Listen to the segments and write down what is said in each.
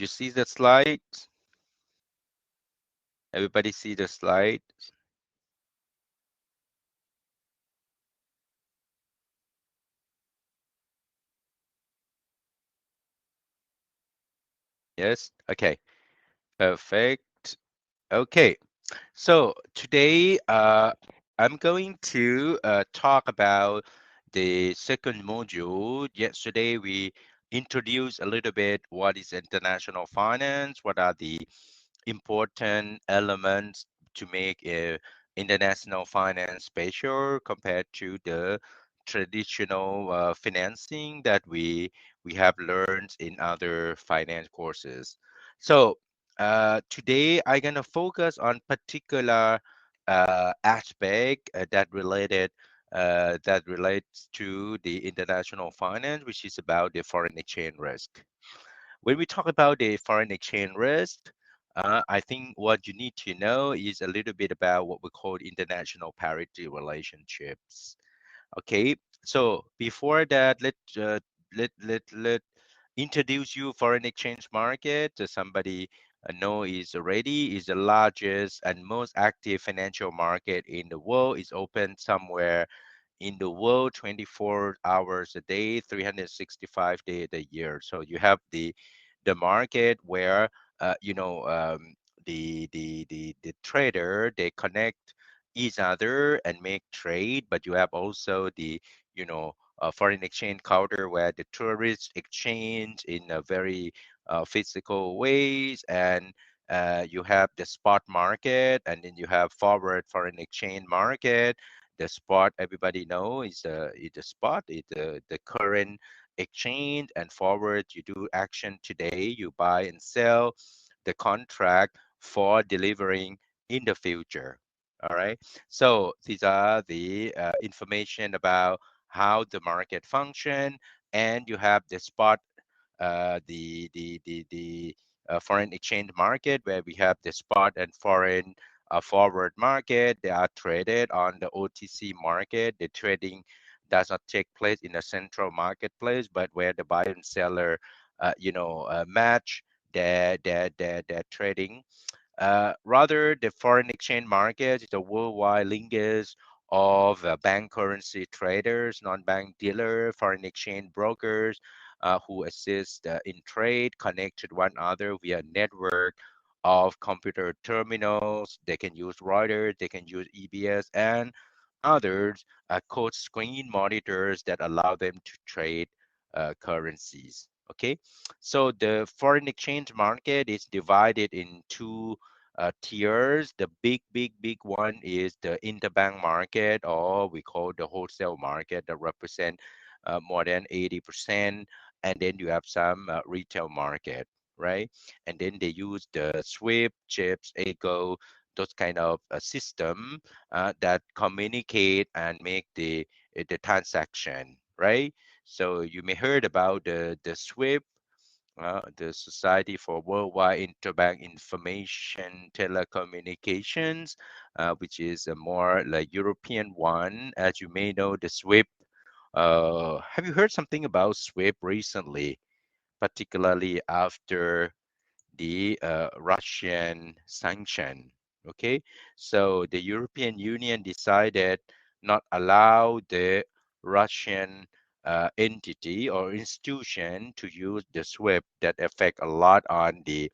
you see the slides? Everybody see the slides? Yes? Okay, perfect. Okay, so today I'm going to talk about the second module. Yesterday we introduced a little bit what is international finance, what are the important elements to make international finance special compared to the traditional financing that we have learned in other finance courses. So today I'm gonna focus on particular aspect that relates to the international finance, which is about the foreign exchange risk. When we talk about the foreign exchange risk, I think what you need to know is a little bit about what we call international parity relationships. Okay, so before that, let introduce you foreign exchange market. Somebody know is already is the largest and most active financial market in the world. Is open somewhere in the world 24 hours a day, 365 days a year. So you have the market where the trader they connect each other and make trade, but you have also the foreign exchange counter where the tourists exchange in a very physical ways, and you have the spot market, and then you have forward foreign exchange market. The spot everybody know is the spot, is the current exchange, and forward you do action today, you buy and sell the contract for delivering in the future. All right, so these are the information about how the market function. And you have the spot, the foreign exchange market, where we have the spot and foreign forward market. They are traded on the OTC market. The trading does not take place in a central marketplace, but where the buyer and seller, match their trading. Rather, the foreign exchange market is a worldwide linkage of bank currency traders, non-bank dealer, foreign exchange brokers who assist in trade, connect to one another via network of computer terminals. They can use Reuters, they can use EBS, and others code screen monitors that allow them to trade currencies. Okay, so the foreign exchange market is divided in two tiers. The big one is the interbank market, or we call the wholesale market, that represent more than 80%. And then you have some retail market, right? And then they use the SWIFT, CHIPS, AGO, those kind of system that communicate and make the transaction, right? So you may heard about the SWIFT, the Society for Worldwide Interbank Information Telecommunications, which is a more like European one. As you may know, the SWIFT. Have you heard something about SWIFT recently, particularly after the Russian sanction? Okay, so the European Union decided not allow the Russian entity or institution to use the SWIFT that affect a lot on the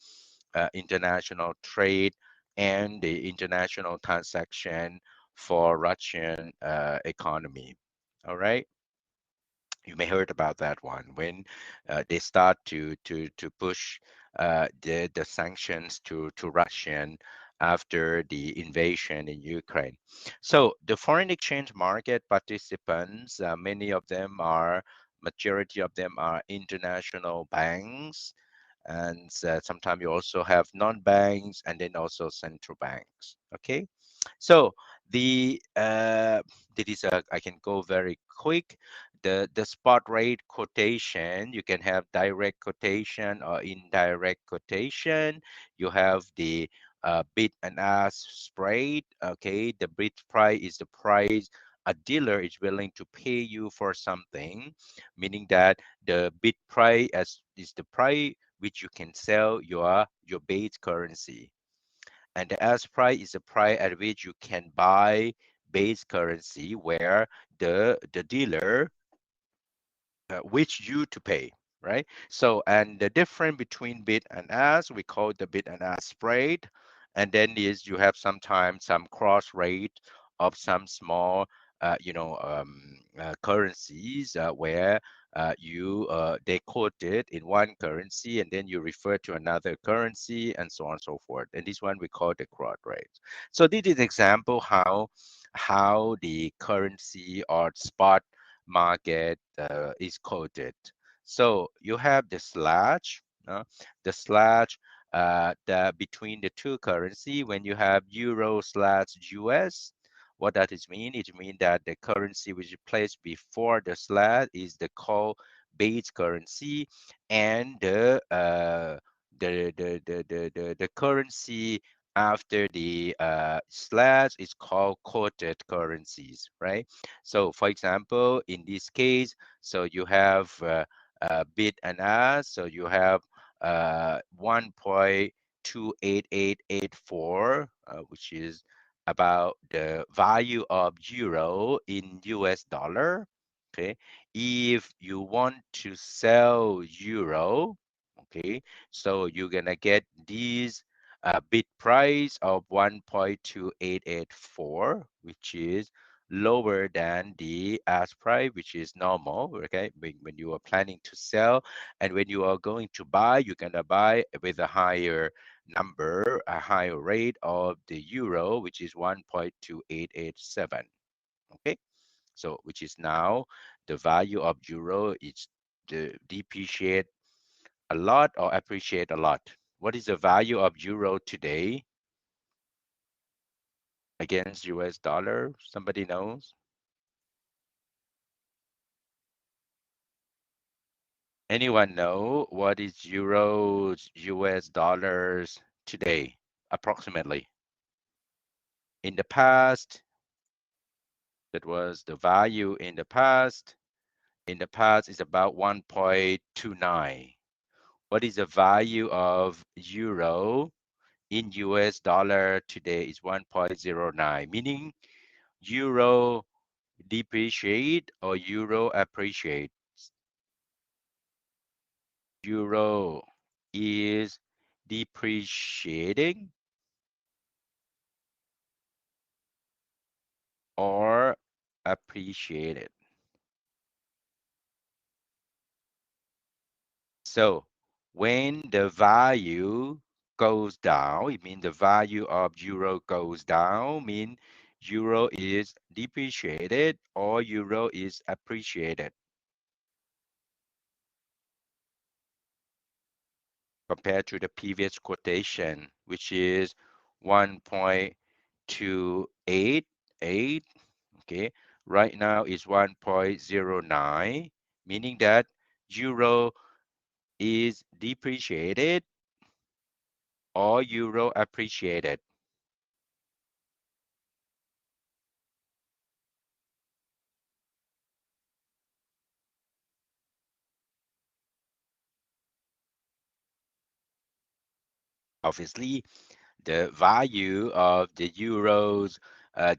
international trade and the international transaction for Russian economy. All right, you may heard about that one when they start to push the sanctions to Russian after the invasion in Ukraine. So the foreign exchange market participants, many of them are majority of them are international banks, and sometimes you also have non-banks and then also central banks. Okay, so the this is I can go very quick. The spot rate quotation, you can have direct quotation or indirect quotation. You have the bid and ask spread. Okay, the bid price is the price a dealer is willing to pay you for something, meaning that the bid price as is the price which you can sell your base currency. And the ask price is the price at which you can buy base currency, where the dealer which you to pay, right? So, and the difference between bid and ask, we call the bid and ask spread. And then is you have sometimes some cross rate of some small, currencies where they quote it in one currency and then you refer to another currency and so on and so forth. And this one we call the cross rate. So this is example how the currency or spot market is coded. So you have the slash between the two currency. When you have euro slash US, what does it mean? It means that the currency which is placed before the slash is the called base currency, and the currency after the slash is called quoted currencies, right? So for example, in this case, so you have bid and ask, so you have 1.28884, which is about the value of euro in US dollar. Okay, if you want to sell euro, okay, so you're gonna get these bid price of 1.2884, which is lower than the ask price, which is normal. Okay, when you are planning to sell, and when you are going to buy, you're gonna buy with a higher number, a higher rate of the euro, which is 1.2887. Okay, so which is now the value of euro is depreciate a lot or appreciate a lot. What is the value of euro today against US dollar? Somebody knows? Anyone know what is euros, US dollars today, approximately? In the past, that was the value in the past. In the past is about 1.29. What is the value of euro in US dollar today is 1.09, meaning euro depreciate or euro appreciate. Euro is depreciating or appreciated. So when the value goes down, it means the value of euro goes down, mean euro is depreciated or euro is appreciated compared to the previous quotation, which is 1.288. Okay, right now is 1.09, meaning that euro is depreciated or euro appreciated. Obviously, the value of the euros,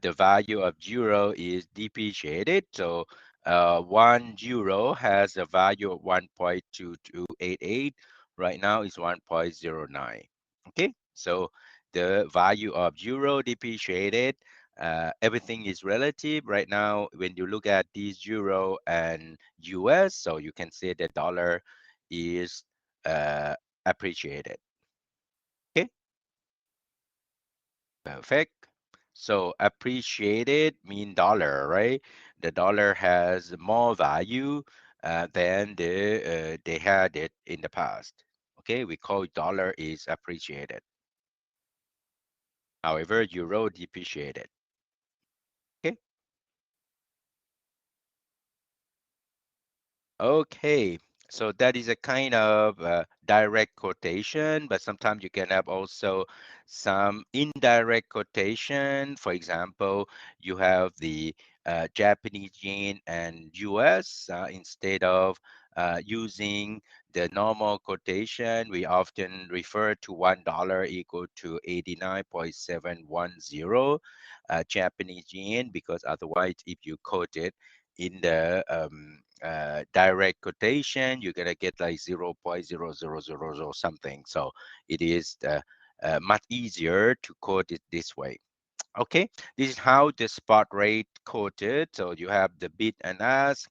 the value of euro is depreciated. So 1 euro has a value of 1.2288. Right now is 1.09. Okay, so the value of euro depreciated. Everything is relative right now. When you look at these euro and US, so you can say the dollar is appreciated. Okay. Perfect. So appreciated mean dollar, right? The dollar has more value than they had it in the past. Okay, we call dollar is appreciated. However, euro depreciated. Okay. Okay, so that is a kind of direct quotation, but sometimes you can have also some indirect quotation. For example, you have the Japanese yen and US instead of using the normal quotation, we often refer to $1 equal to 89.710 Japanese yen, because otherwise, if you quote it in the direct quotation, you're gonna get like 0.0000 something. So it is much easier to quote it this way. Okay, this is how the spot rate quoted. So you have the bid and ask,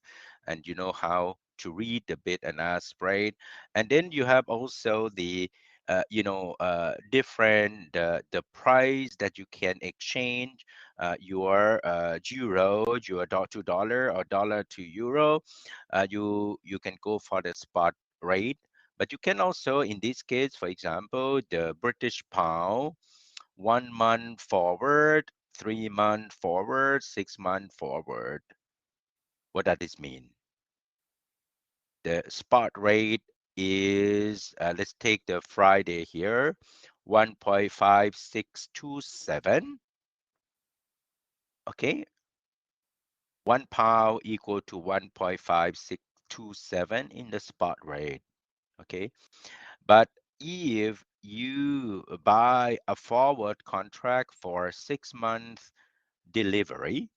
and you know how to read the bid and ask spread. And then you have also the different the price that you can exchange your euro, your to dollar or dollar to euro. You can go for the spot rate, but you can also, in this case, for example, the British pound, 1 month forward, 3 month forward, 6 month forward. What does this mean? The spot rate is, let's take the Friday here, 1.5627. Okay, 1 pound equal to 1.5627 in the spot rate. Okay, but if you buy a forward contract for 6 months delivery,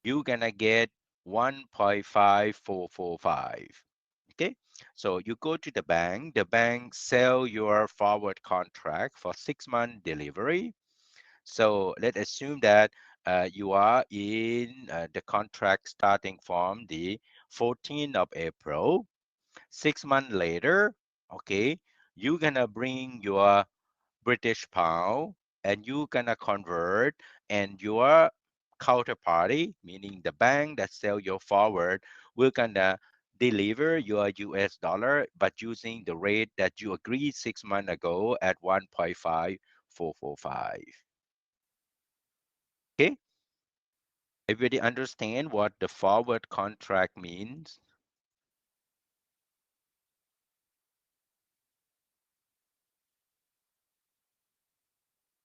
you're gonna get 1.5445. Okay, so you go to the bank sell your forward contract for 6 month delivery. So let's assume that you are in the contract starting from the 14th of April. 6 months later, okay, you're gonna bring your British pound and you gonna convert, and your counterparty, meaning the bank that sell your forward, will gonna deliver your US dollar, but using the rate that you agreed 6 months ago at 1.5445. Okay, everybody understand what the forward contract means?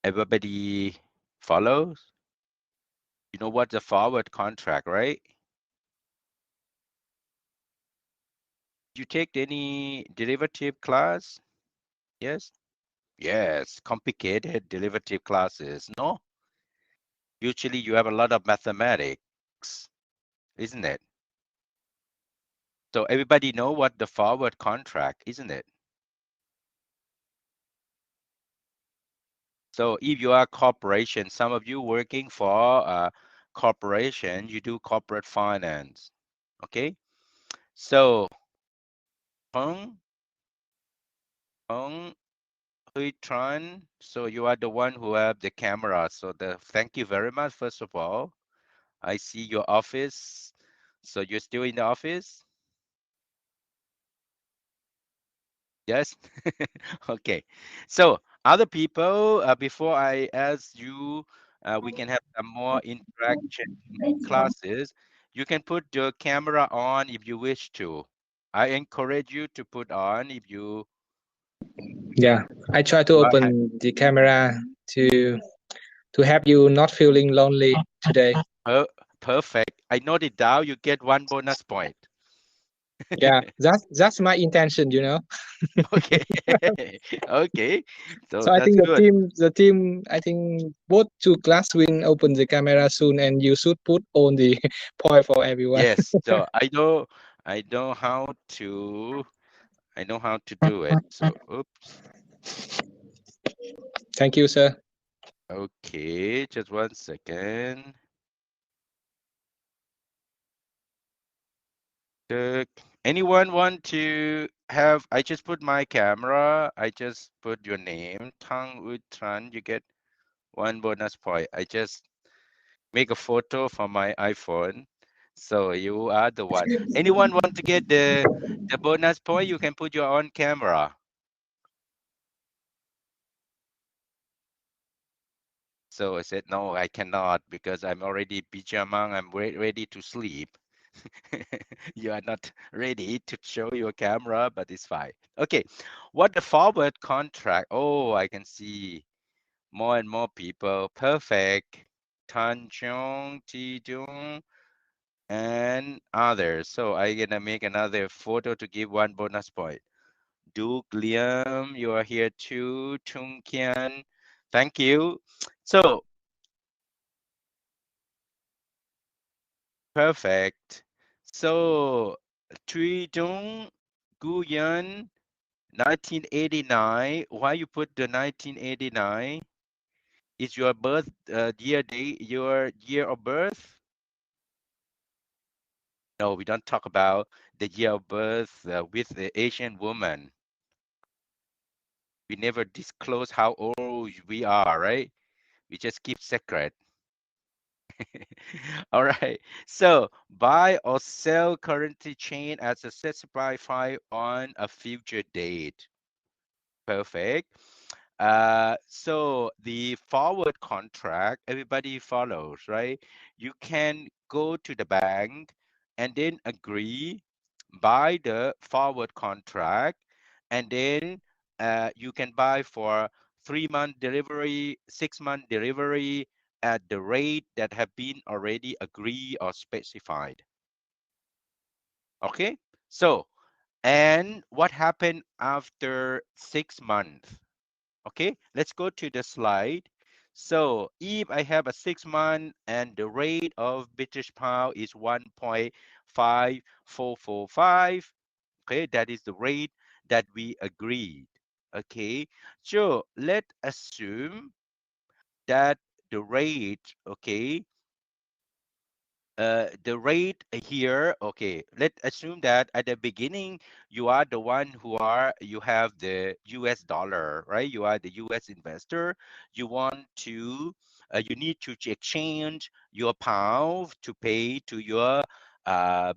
Everybody follows? You know what the forward contract, right? You take any derivative class? Yes? Yes, complicated derivative classes, no? Usually you have a lot of mathematics, isn't it? So everybody know what the forward contract, isn't it? So if you are a corporation, some of you working for a corporation, you do corporate finance, okay? So Hong, Hong, Hui Tran, so you are the one who have the camera. So thank you very much, first of all. I see your office. So you're still in the office? Yes. Okay. So other people, before I ask you, we can have some more interaction classes. You can put your camera on if you wish to. I encourage you to put on if you. Yeah, I try to open the camera to to have you not feeling lonely today. Perfect. I note it down. You get 1 bonus point. Yeah, that's my intention, you know. Okay. Okay. So So I that's think good. I think both two class will open the camera soon, and you should put on the point for everyone. Yes. So I know how to, do it. So, oops. Thank you, sir. Okay, just 1 second. Uh, Anyone want to have? I just put my camera. I just put your name, Tang Utran. You get 1 bonus point. I just make a photo from my iPhone. So you are the one. Anyone want to get the bonus point? You can put your own camera. So I said, no, I cannot because I'm already pajama. I'm ready to sleep. You are not ready to show your camera, but it's fine. Okay, what the forward contract? Oh, I can see more and more people. Perfect. Tan Chong, Ji Jung. and others. So I'm gonna make another photo to give one bonus point. Duke, Liam, you are here too. Chung Kian, thank you. So perfect. So Thuy Dung, Gu Yan, 1989. Why you put the 1989? Is your birth year day your year of birth? No, we don't talk about the year of birth with the Asian woman. We never disclose how old we are, right? We just keep secret. All right. So buy or sell currency chain as a specified on a future date. Perfect. So the forward contract, everybody follows, right? You can go to the bank and then agree, buy the forward contract, and then you can buy for 3-month delivery, 6-month delivery at the rate that have been already agreed or specified. Okay, so and what happened after 6 months? Okay, let's go to the slide. So if I have a 6 month and the rate of British pound is 1.5445, okay, that is the rate that we agreed. Okay, so let's assume that the rate, okay, the rate here, okay, let's assume that at the beginning you are the one you have the US dollar, right? You are the US investor. You want to you need to exchange your pound to pay to your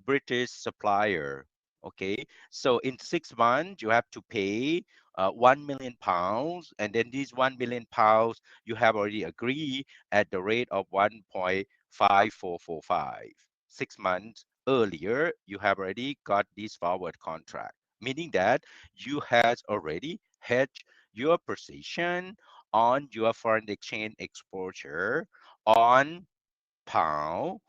British supplier. Okay, so in 6 months you have to pay 1 million pounds, and then these 1 million pounds you have already agreed at the rate of 1.5445. 6 months earlier, you have already got this forward contract, meaning that you has already hedged your position on your foreign exchange exposure on pound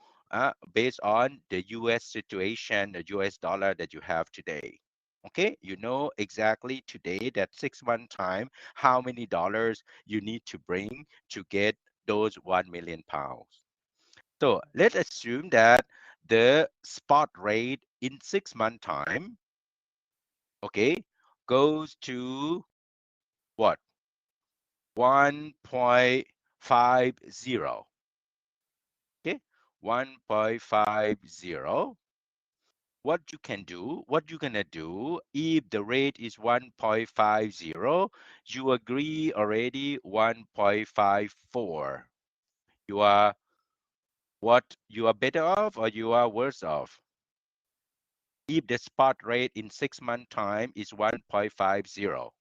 based on the US situation, the US dollar that you have today. Okay, you know exactly today that 6 month time, how many dollars you need to bring to get those 1 million pounds. So let's assume that the spot rate in 6 month time, okay, goes to what? 1.50. Okay, 1.50. What you can do, what you're gonna do, if the rate is 1.50, you agree already 1.54. You are what? You are better off or you are worse off? If the spot rate in 6 month time is 1.50,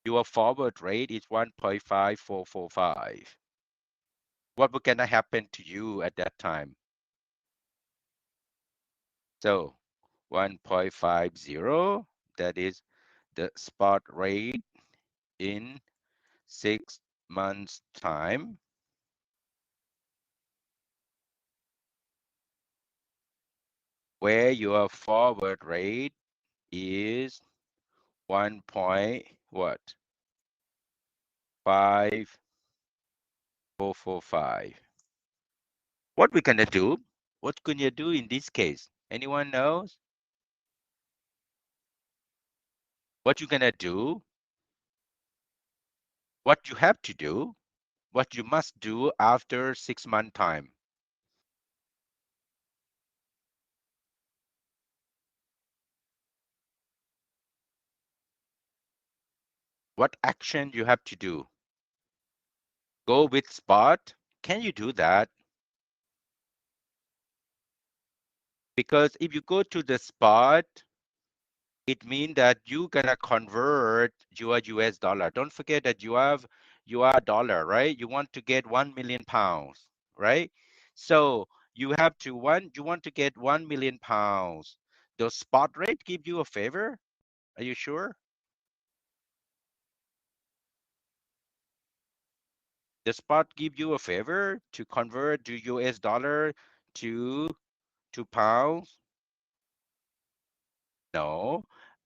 your forward rate is 1.5445. What will gonna happen to you at that time? So 1.50, that is the spot rate in 6 months time, where your forward rate is 1 point what? 5445. What we gonna do? What can you do in this case? Anyone knows? What you gonna do? What you have to do? What you must do after 6 month time? What action you have to do? Go with spot? Can you do that? Because if you go to the spot, it means that you gonna convert your US dollar. Don't forget that you are dollar, right? You want to get 1 million pounds, right? So you want to get 1 million pounds. The spot rate give you a favor? Are you sure? The spot give you a favor to convert to US dollar to pounds? No.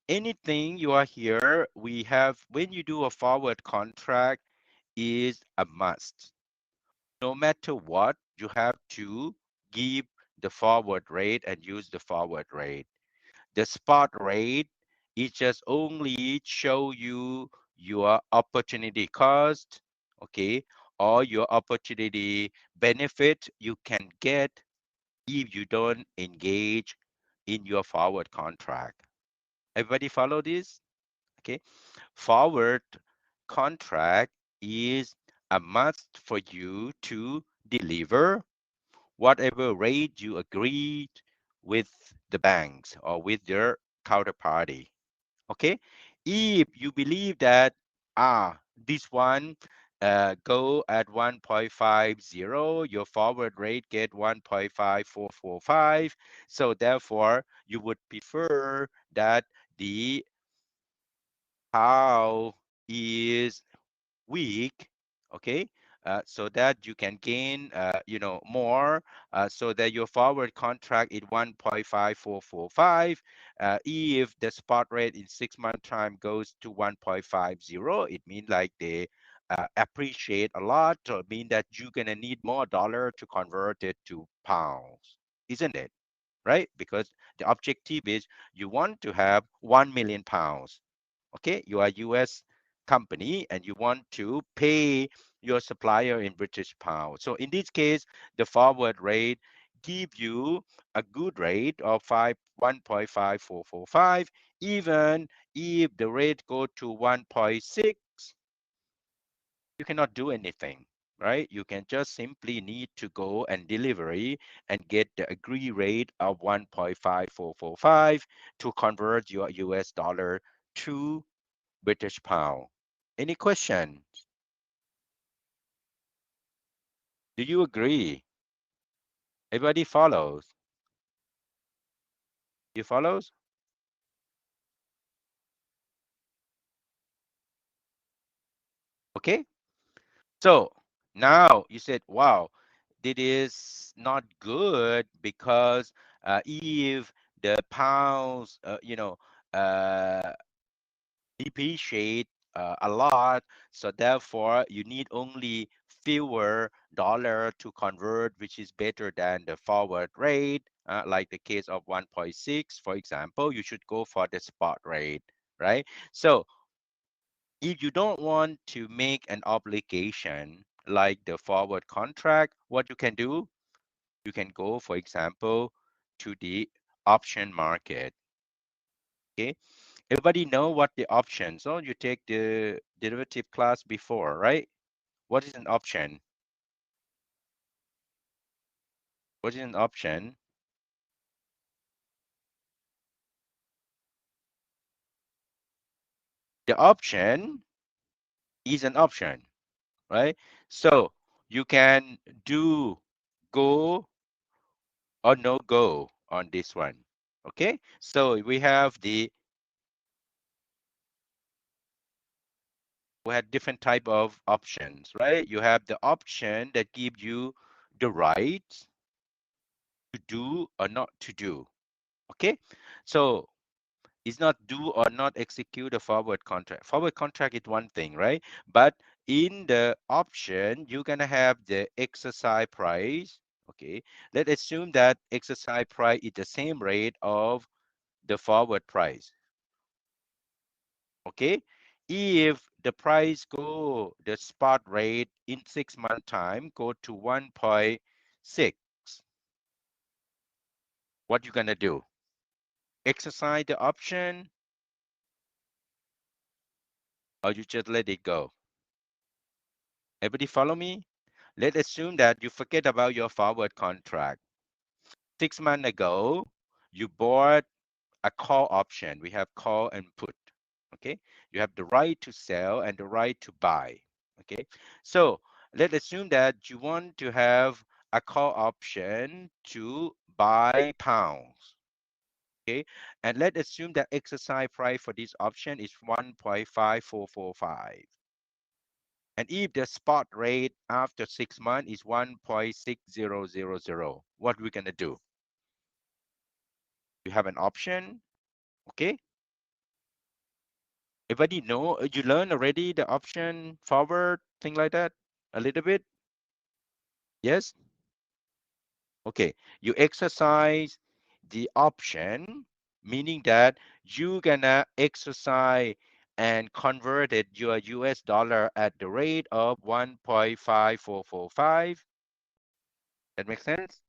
Anything you are here, we have, when you do a forward contract, is a must. No matter what, you have to give the forward rate and use the forward rate. The spot rate is just only show you your opportunity cost, okay, or your opportunity benefit you can get if you don't engage in your forward contract. Everybody follow this? Okay. Forward contract is a must for you to deliver whatever rate you agreed with the banks or with your counterparty. Okay. If you believe that this one go at 1.50, your forward rate get 1.5445, so therefore you would prefer that the how is weak, okay, so that you can gain more, so that your forward contract is 1.5445. If the spot rate in 6 month time goes to 1.50, it means like they appreciate a lot, so it means that you're gonna need more dollar to convert it to pounds, isn't it? Right? Because the objective is you want to have 1 million pounds. Okay, you are US company and you want to pay your supplier in British pound. So in this case, the forward rate give you a good rate of 1.5445. Even if the rate go to 1.6, you cannot do anything, right? You can just simply need to go and delivery and get the agree rate of 1.5445 to convert your US dollar to British pound. Any questions? Do you agree? Everybody follows? You follows? Okay. So now you said, wow, it is not good because if the pounds, uh, depreciate a lot, so therefore you need only fewer dollar to convert, which is better than the forward rate, like the case of 1.6, for example, you should go for the spot rate, right? So if you don't want to make an obligation like the forward contract, what you can do, you can go, for example, to the option market. Okay, everybody know what the options. So you take the derivative class before, right? What is an option? What is an option? The option is an option, right? So you can do go or no go on this one. Okay, so we have different type of options, right? You have the option that give you the right to do or not to do. Okay, so it's not do or not execute a forward contract. Forward contract is one thing, right? But in the option, you're gonna have the exercise price. Okay, let's assume that exercise price is the same rate of the forward price. Okay, if the price go, the spot rate in 6 month time go to 1.6, what you gonna do? Exercise the option or you just let it go? Everybody follow me? Let's assume that you forget about your forward contract. 6 months ago, you bought a call option. We have call and put. Okay, you have the right to sell and the right to buy. Okay, so let's assume that you want to have a call option to buy pounds. Okay, and let's assume that exercise price for this option is 1.5445. And if the spot rate after 6 months is 1.6000, what we're gonna do? You have an option, okay? Everybody know, you learn already the option forward, thing like that, a little bit? Yes? Okay, you exercise the option, meaning that you gonna exercise and converted your US dollar at the rate of 1.5445. That makes sense?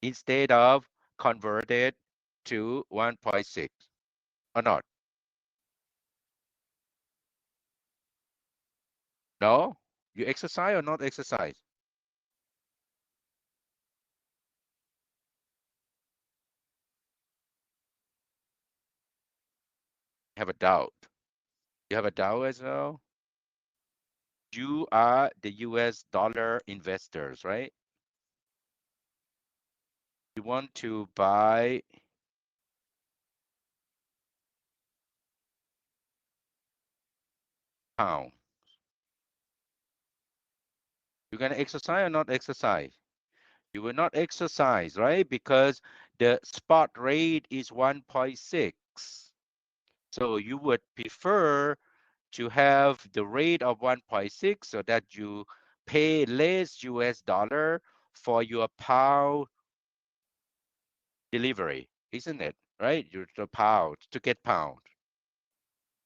Instead of converted to 1.6 or not? No? You exercise or not exercise? Have a doubt. You have a doubt as well? You are the US dollar investors, right? You want to buy pound. You're going to exercise or not exercise? You will not exercise, right? Because the spot rate is 1.6. So you would prefer to have the rate of 1.6 so that you pay less US dollar for your pound delivery, isn't it? Right? You're the pound to get pound.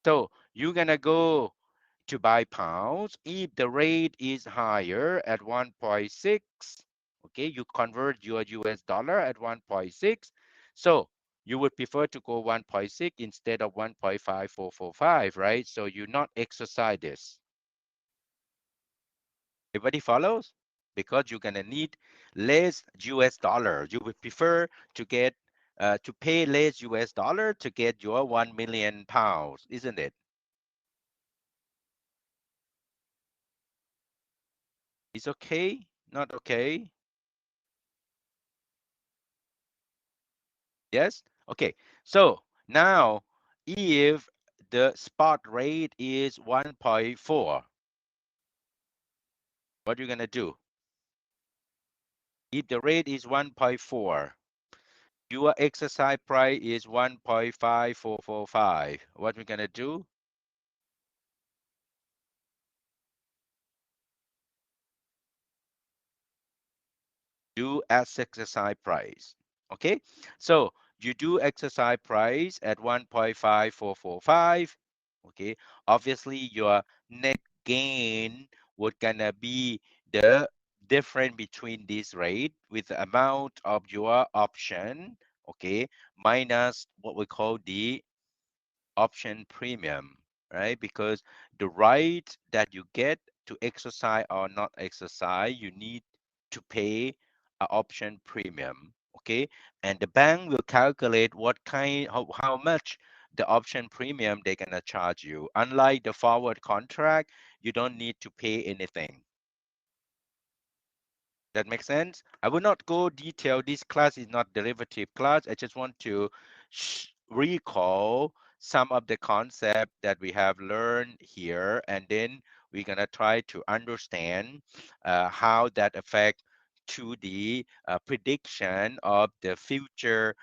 So you're gonna go to buy pounds if the rate is higher at 1.6. Okay, you convert your US dollar at 1.6. So you would prefer to go 1.6 instead of 1.5445, right? So you not exercise this. Everybody follows? Because you're gonna need less US dollar. You would prefer to get to pay less US dollar to get your 1 million pounds, isn't it? It's okay? Not okay? Yes? Okay. So now if the spot rate is 1.4, what are you gonna do? If the rate is 1.4, your exercise price is 1.5445. What we're gonna do? Do as exercise price. Okay, so you do exercise price at 1.5445. Okay, obviously your net gain would gonna be the difference between this rate with the amount of your option, okay, minus what we call the option premium, right? Because the right that you get to exercise or not exercise, you need to pay an option premium, okay? And the bank will calculate what kind, how much the option premium they're gonna charge you. Unlike the forward contract, you don't need to pay anything. That makes sense? I will not go detail. This class is not derivative class. I just want to recall some of the concept that we have learned here, and then we're gonna try to understand how that affect to the prediction of the future,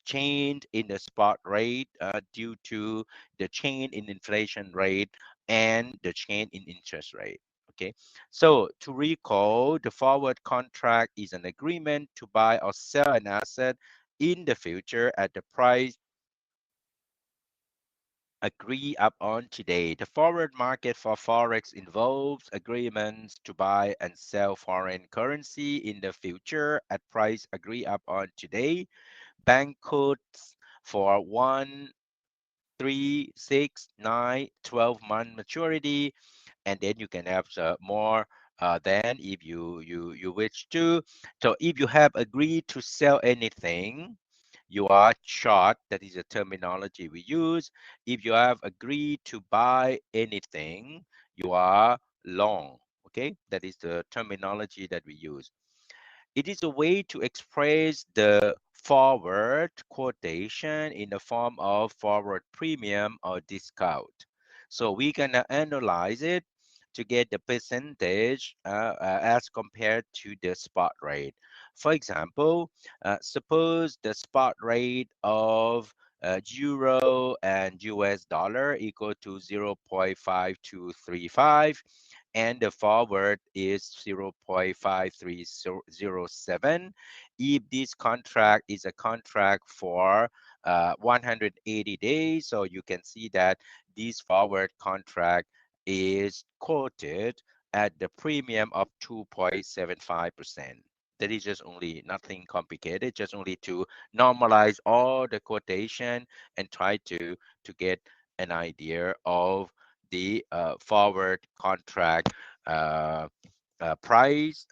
change in the spot rate due to the change in inflation rate and the change in interest rate. Okay. So to recall, the forward contract is an agreement to buy or sell an asset in the future at the price agreed upon today. The forward market for Forex involves agreements to buy and sell foreign currency in the future at price agreed upon today. Bank codes for 1, 3, 6, 9, 12-month maturity, and then you can have more than if you wish to. So if you have agreed to sell anything, you are short. That is the terminology we use. If you have agreed to buy anything, you are long. Okay, that is the terminology that we use. It is a way to express the forward quotation in the form of forward premium or discount. So we're gonna analyze it to get the percentage as compared to the spot rate. For example, suppose the spot rate of euro and US dollar equal to 0.5235 and the forward is 0.5307. If this contract is a contract for 180 days, so you can see that this forward contract is quoted at the premium of 2.75%. That is just only nothing complicated, just only to normalize all the quotation and try to get an idea of the forward contract uh, price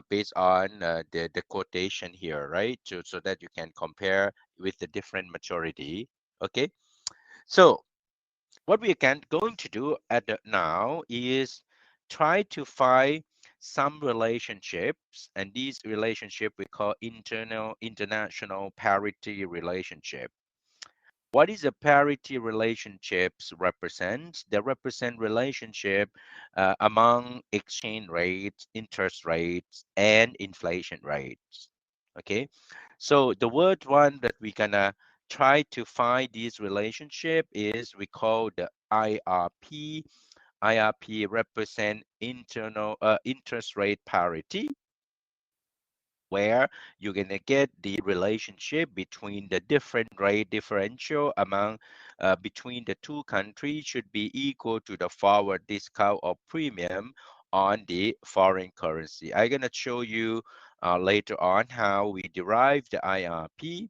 based on the quotation here, right? So that you can compare with the different maturity. Okay, so what we can going to do at now is try to find some relationships, and these relationship we call international parity relationship. What is a parity relationships represent? They represent relationship among exchange rates, interest rates, and inflation rates. Okay, so the word one that we're gonna try to find this relationship is we call the IRP. IRP represent internal interest rate parity, where you're going to get the relationship between the different rate differential among between the two countries should be equal to the forward discount or premium on the foreign currency. I'm going to show you later on how we derive the IRP.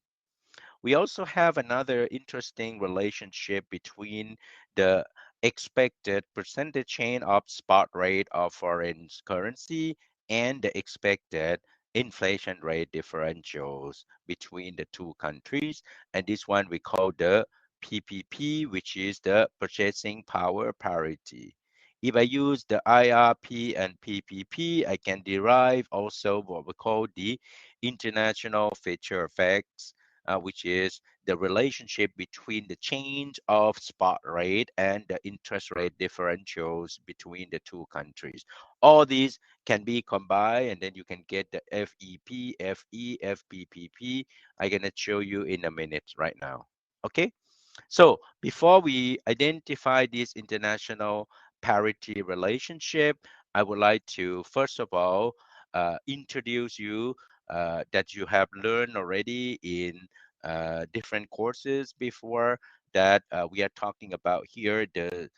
We also have another interesting relationship between the expected percentage change of spot rate of foreign currency and the expected inflation rate differentials between the two countries. And this one we call the PPP, which is the purchasing power parity. If I use the IRP and PPP, I can derive also what we call the international feature effects, which is the relationship between the change of spot rate and the interest rate differentials between the two countries. All these can be combined and then you can get the FEP, FE, FPPP. I'm going to show you in a minute right now. Okay, so before we identify this international parity relationship, I would like to first of all introduce you that you have learned already in different courses before, that we are talking about here the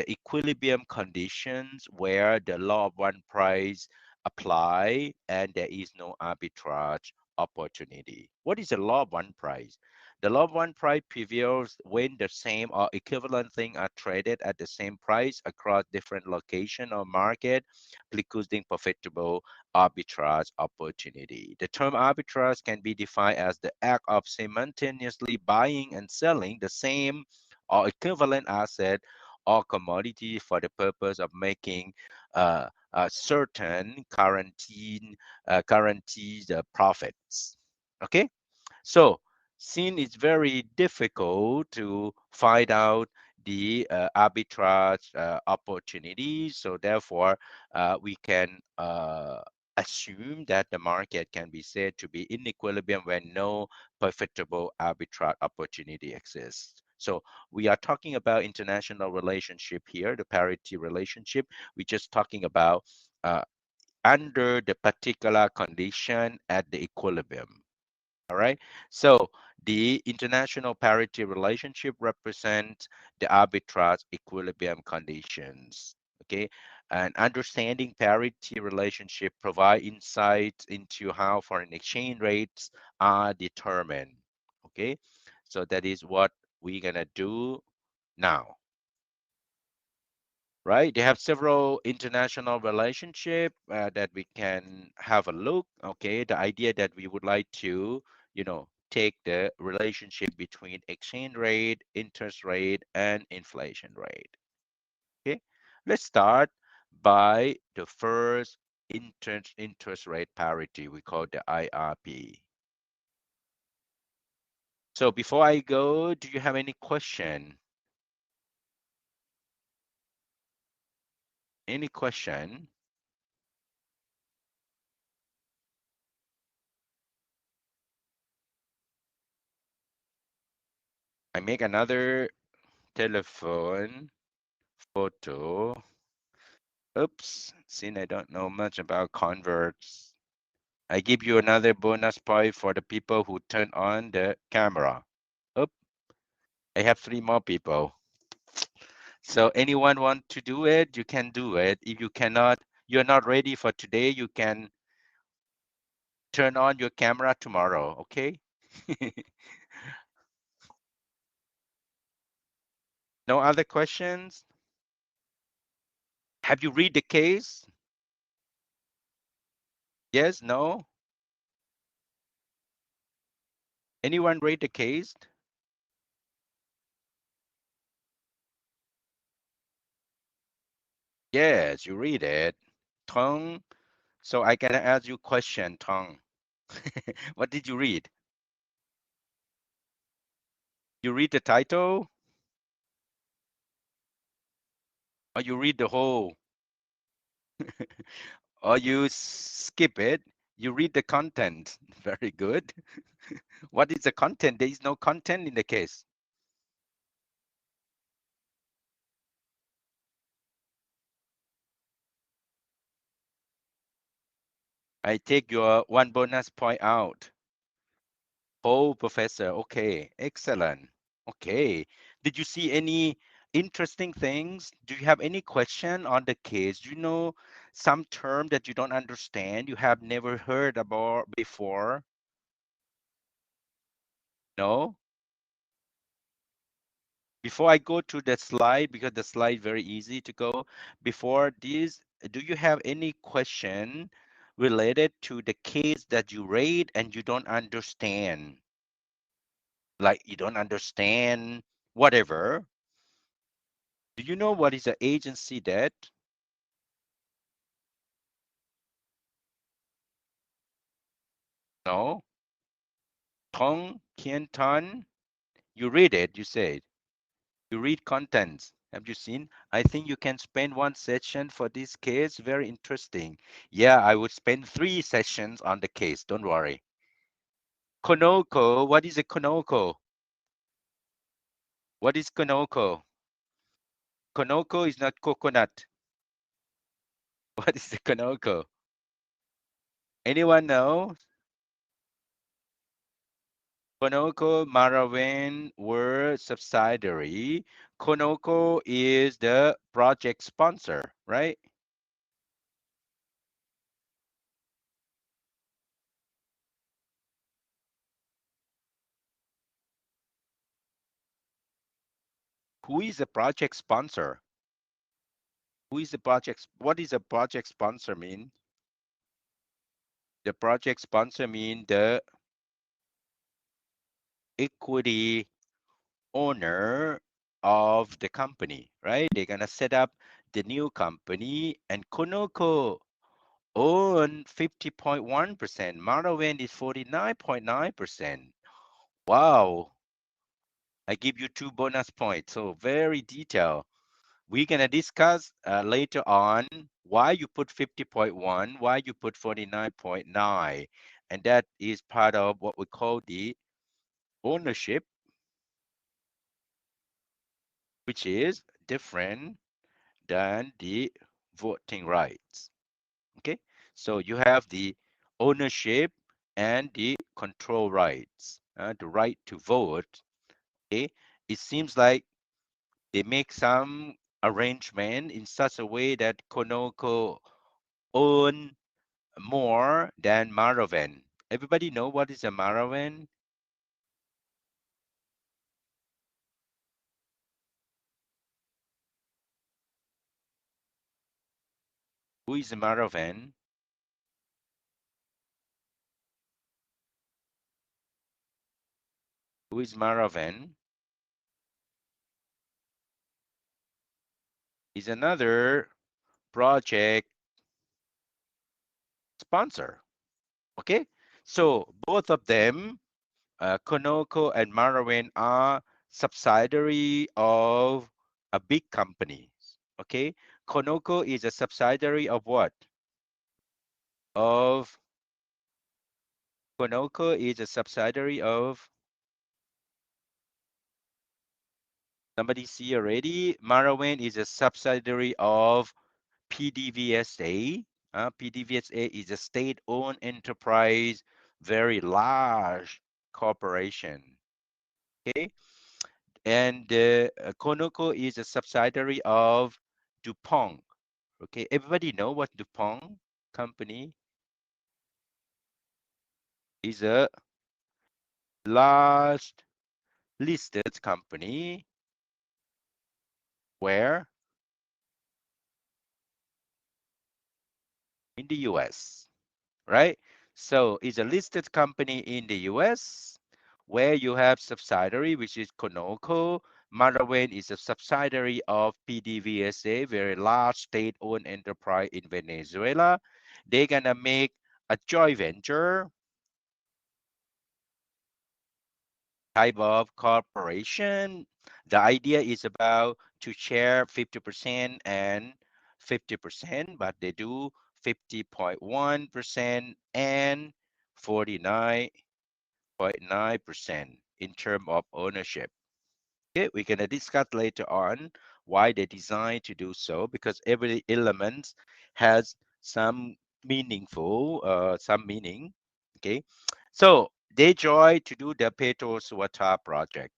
equilibrium conditions where the law of one price apply and there is no arbitrage opportunity. What is the law of one price? The law of one price prevails when the same or equivalent thing are traded at the same price across different location or market, precluding profitable arbitrage opportunity. The term arbitrage can be defined as the act of simultaneously buying and selling the same or equivalent asset or commodity for the purpose of making certain guaranteed profits. Okay, so since it's very difficult to find out the arbitrage opportunities, so therefore we can assume that the market can be said to be in equilibrium when no profitable arbitrage opportunity exists. So we are talking about international relationship here, the parity relationship. We're just talking about under the particular condition at the equilibrium. All right. So the international parity relationship represents the arbitrage equilibrium conditions. Okay. And understanding parity relationship provide insight into how foreign exchange rates are determined. Okay. So that is what we're gonna do now. Right, they have several international relationship that we can have a look. Okay, the idea that we would like to, take the relationship between exchange rate, interest rate, and inflation rate. Okay, let's start by the first interest rate parity. We call the IRP. So before I go, do you have any question? Any question? I make another telephone photo. Oops, since I don't know much about converts, I give you another bonus point for the people who turn on the camera. Oops, I have 3 more people. So anyone want to do it, you can do it. If you cannot, you're not ready for today, you can turn on your camera tomorrow, okay? No other questions? Have you read the case? Yes, no? Anyone read the case? Yes, you read it. Tong, so I can ask you question, Tong. What did you read? You read the title? Or you read the whole? Or you skip it? You read the content. Very good. What is the content? There is no content in the case. I take your 1 bonus point out. Oh, professor. Okay, excellent. Okay. Did you see any interesting things? Do you have any question on the case? Do you know some term that you don't understand, you have never heard about before? No? Before I go to the slide, because the slide very easy to go, before this, do you have any question related to the case that you read and you don't understand? Like you don't understand whatever. Do you know what is an agency debt? No. Tong Kien Tan. You read it, you said. You read contents. Have you seen? I think you can spend 1 session for this case. Very interesting. Yeah, I would spend 3 sessions on the case. Don't worry. Konoko. What is a Konoko? What is Konoko? Konoko is not coconut. What is the Konoko? Anyone know? Konoko Marawen were subsidiary. Konoko is the project sponsor, right? Who is the project sponsor? Who is the project? What is a project sponsor mean? The project sponsor mean the equity owner of the company, right? They're gonna set up the new company, and Konoko own 50.1%. Marawen is 49.9%. Wow. I give you 2 bonus points. So very detailed. We're gonna discuss later on why you put 50.1, why you put 49.9, and that is part of what we call the ownership, which is different than the voting rights. Okay, so you have the ownership and the control rights, the right to vote. Okay, it seems like they make some arrangement in such a way that Konoko own more than Maraven. Everybody know what is a Maraven? Who is Maraven? Who is Maraven? Is another project sponsor. Okay, so both of them, Konoko and Maraven, are subsidiary of a big company. Okay, Conoco is a subsidiary of what? Of Conoco is a subsidiary of, somebody see already? Marawen is a subsidiary of PDVSA. PDVSA is a state-owned enterprise, very large corporation. Okay, and Conoco is a subsidiary of DuPont. Okay, everybody know what DuPont company is? A large listed company where in the US, right? So it's a listed company in the US where you have subsidiary, which is Conoco. Marawen is a subsidiary of PDVSA, very large state-owned enterprise in Venezuela. They're gonna make a joint venture type of corporation. The idea is about to share 50% and 50%, but they do 50.1% and 49.9% in terms of ownership. Okay, we're gonna discuss later on why they designed to do so, because every element has some some meaning. Okay, so they joined to do the Petro Suata project.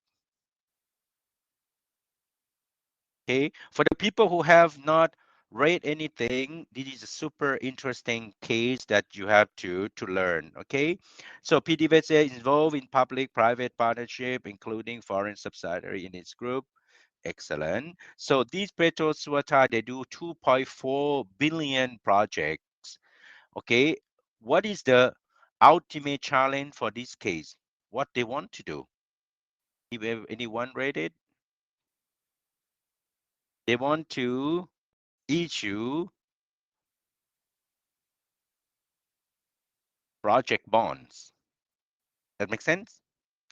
Okay, for the people who have not read anything, this is a super interesting case that you have to learn. Okay, so PDVSA is involved in public-private partnership, including foreign subsidiary in its group. Excellent. So these Petro Suata, they do 2.4 billion projects. Okay, what is the ultimate challenge for this case? What they want to do? If anyone read it? They want to issue project bonds. That makes sense?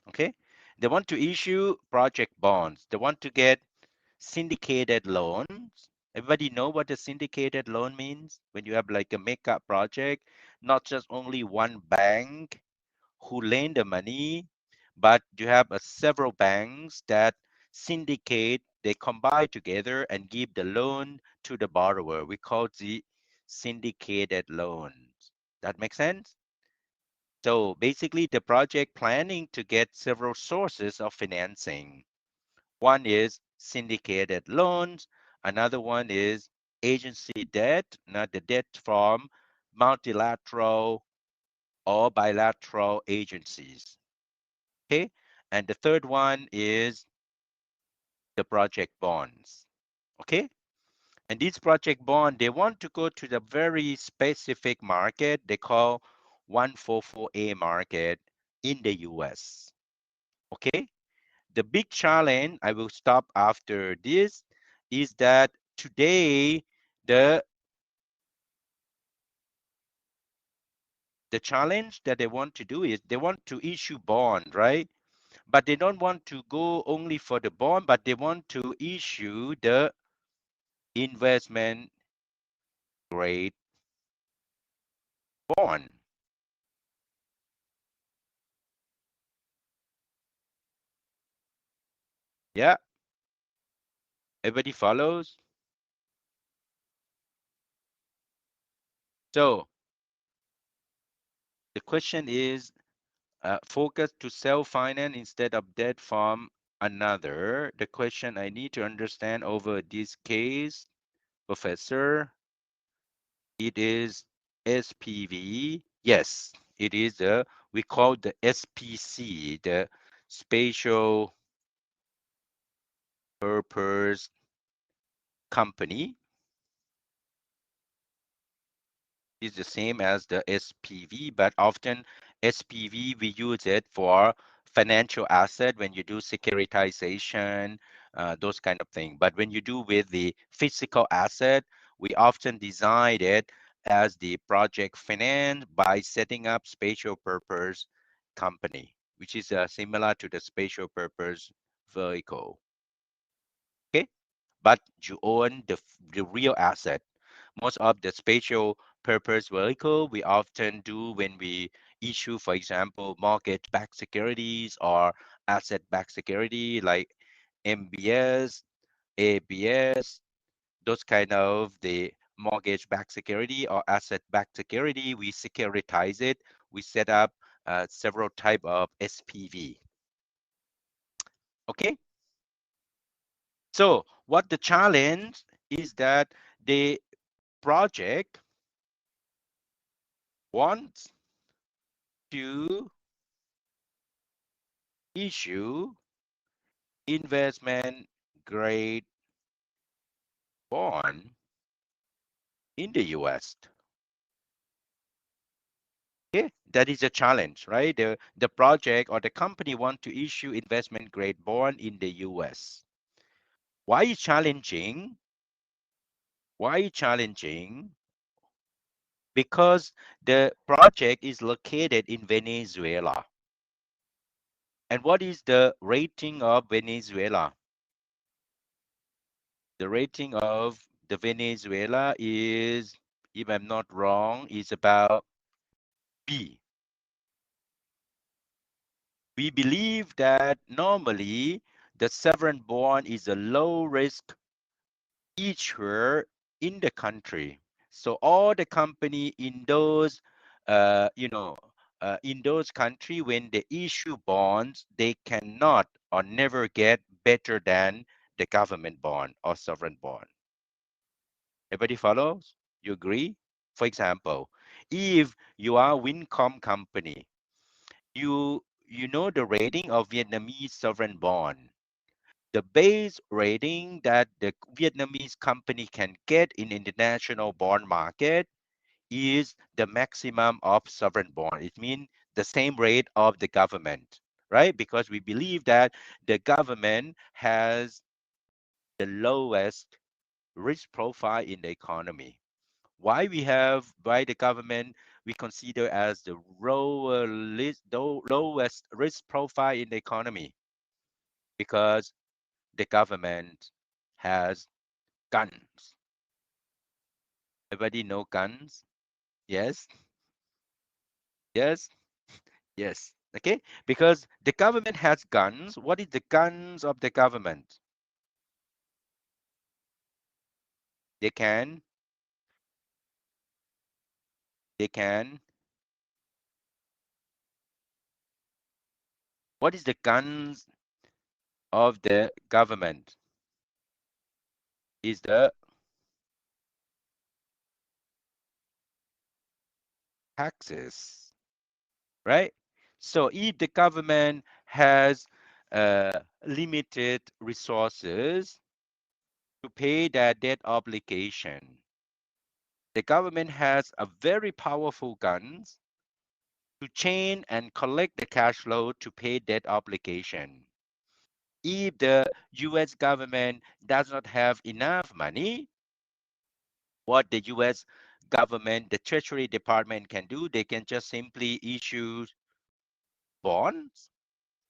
Okay. They want to issue project bonds. They want to get syndicated loans. Everybody know what a syndicated loan means? When you have like a makeup project, not just only one bank who lend the money, but you have several banks that syndicate, they combine together and give the loan to the borrower. We call the syndicated loans. That makes sense? So basically, the project planning to get several sources of financing. One is syndicated loans. Another one is agency debt, not the debt from multilateral or bilateral agencies. Okay. And the third one is the project bonds. Okay. And these project bond, they want to go to the very specific market they call 144A market in the US. Okay. The big challenge, I will stop after this, is that today the challenge that they want to do is they want to issue bond, right? But they don't want to go only for the bond, but they want to issue the investment grade bond. Yeah, everybody follows. So the question is, focus to self-finance instead of debt from another. The question I need to understand over this case, Professor, it is SPV. Yes, it is we call the SPC, the Special Purpose Company. Is the same as the SPV, but often SPV, we use it for financial asset when you do securitization, those kind of thing. But when you do with the physical asset, we often design it as the project finance by setting up special purpose company, which is similar to the special purpose vehicle. Okay, but you own the real asset. Most of the special purpose vehicle we often do when we issue, for example, mortgage-backed securities or asset-backed security like MBS, ABS, those kind of the mortgage-backed security or asset-backed security. We securitize it. We set up several type of SPV. Okay. So what the challenge is that the project wants to issue investment grade bond in the US. Okay, that is a challenge, right? The project or the company want to issue investment grade bond in the US. Why is challenging? Why challenging? Because the project is located in Venezuela. And what is the rating of Venezuela? The rating of the Venezuela is, if I'm not wrong, is about B. We believe that normally the sovereign bond is a low risk issuer in the country. So all the company in those, in those country, when they issue bonds, they cannot or never get better than the government bond or sovereign bond. Everybody follows? You agree? For example, if you are Wincom company, you know the rating of Vietnamese sovereign bond. The base rating that the Vietnamese company can get in international bond market is the maximum of sovereign bond. It means the same rate of the government, right? Because we believe that the government has the lowest risk profile in the economy. Why the government we consider as the lowest risk profile in the economy? Because the government has guns. Everybody know guns? Yes, yes, yes. Okay, because the government has guns. What is the guns of the government? They can, they can. What is the guns of the government? Is the taxes, right? So if the government has limited resources to pay their debt obligation, the government has a very powerful guns to chain and collect the cash flow to pay debt obligation. If the US government does not have enough money, what the US government, the Treasury Department can do, they can just simply issue bonds,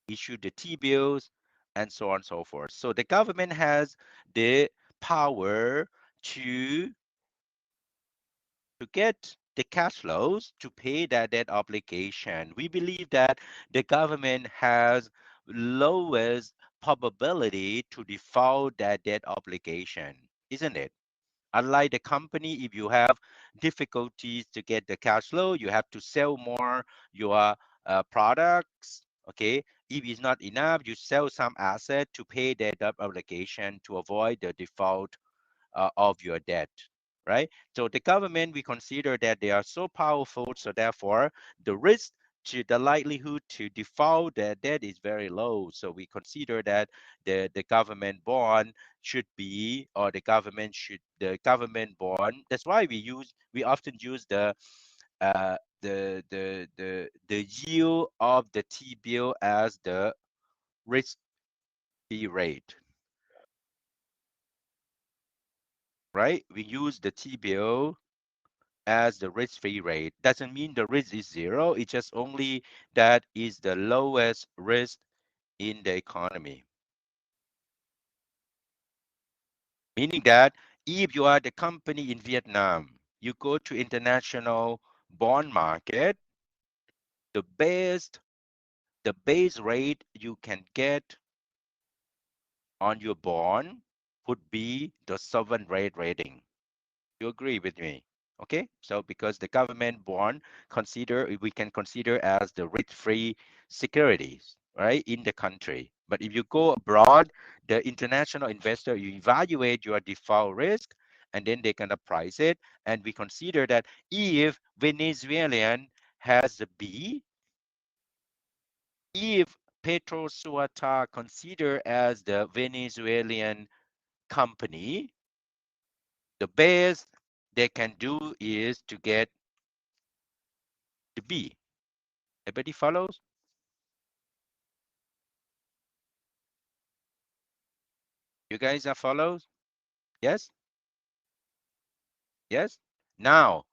issue the T-bills, and so on and so forth. So the government has the power to get the cash flows to pay that debt obligation. We believe that the government has lowest probability to default that debt obligation, isn't it? Unlike the company, if you have difficulties to get the cash flow, you have to sell more your products. Okay, if it's not enough, you sell some asset to pay that debt obligation to avoid the default of your debt, right? So the government, we consider that they are so powerful, so therefore the risk to the likelihood to default their debt is very low. So we consider that the government bond should be, or the government bond. That's why we often use the yield of the T-bill as the risk-free rate, right? We use the T-bill as the risk-free rate. Doesn't mean the risk is zero. It's just only that is the lowest risk in the economy. Meaning that if you are the company in Vietnam, you go to international bond market, the base rate you can get on your bond would be the sovereign rate rating. You agree with me? Okay, so because the government bond we can consider as the risk-free securities, right, in the country. But if you go abroad, the international investor, you evaluate your default risk, and then they kind of price it. And we consider that if Venezuelan has a B, if Petro Suata considered as the Venezuelan company, the best they can do is to get the B. Everybody follows? You guys are follows? Yes? Yes? Now,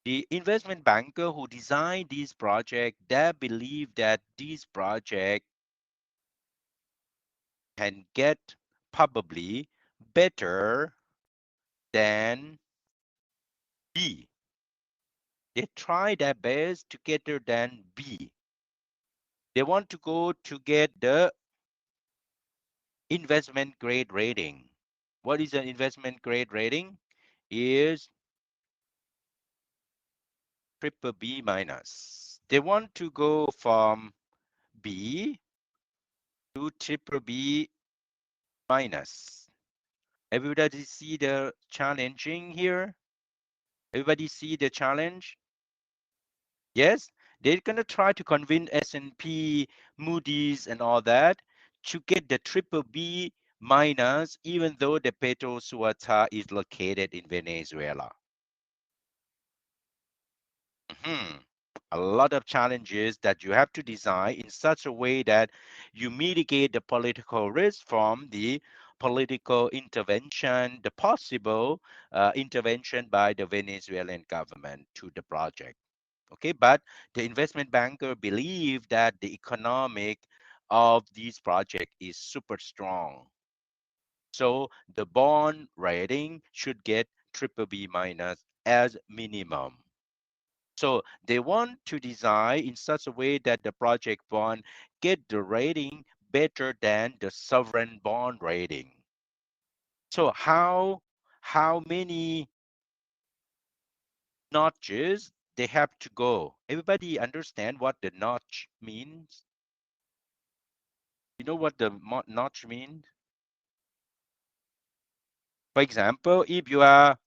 the investment banker who designed this project, they believe that this project can get probably better than B. They try their best to get better than B. They want to go to get the investment grade rating. What is an investment grade rating? Is triple B minus. They want to go from B to triple B minus. Everybody see the challenging here? Everybody see the challenge? Yes, they're gonna try to convince S&P, Moody's, and all that to get the triple B minus, even though the Petro Suata is located in Venezuela. A lot of challenges that you have to design in such a way that you mitigate the political risk from the political intervention, the possible intervention by the Venezuelan government to the project. Okay, but the investment banker believe that the economic of this project is super strong. So the bond rating should get triple B minus as minimum. So they want to design in such a way that the project bond get the rating better than the sovereign bond rating. So how many notches they have to go? Everybody understand what the notch means? You know what the notch means? For example, if you are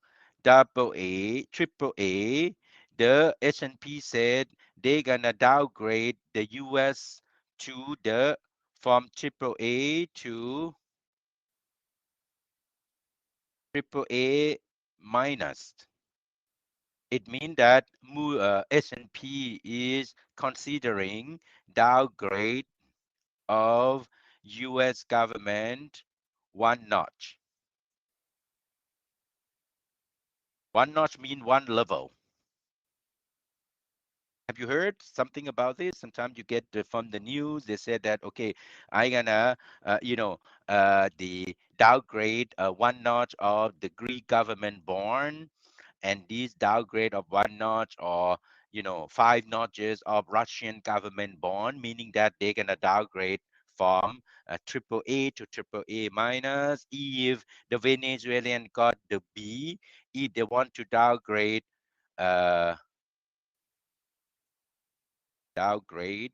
double A, triple A, the S&P said they're gonna downgrade the US to the from triple A to triple A minus. It means that S&P is considering downgrade of US government one notch. One notch means one level. Have you heard something about this? Sometimes you get from the news, they said that, okay, I gonna, the downgrade one notch of the Greek government bond, and this downgrade of one notch or, 5 notches of Russian government bond, meaning that they're gonna downgrade from triple A to triple A minus. If the Venezuelan got the B, if they want to downgrade, downgrade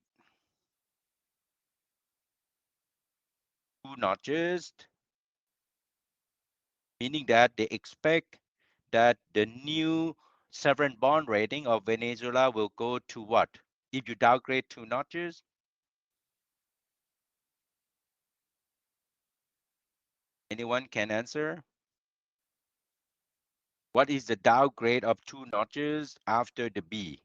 2 notches, meaning that they expect that the new sovereign bond rating of Venezuela will go to what? If you downgrade 2 notches, anyone can answer? What is the downgrade of 2 notches after the B?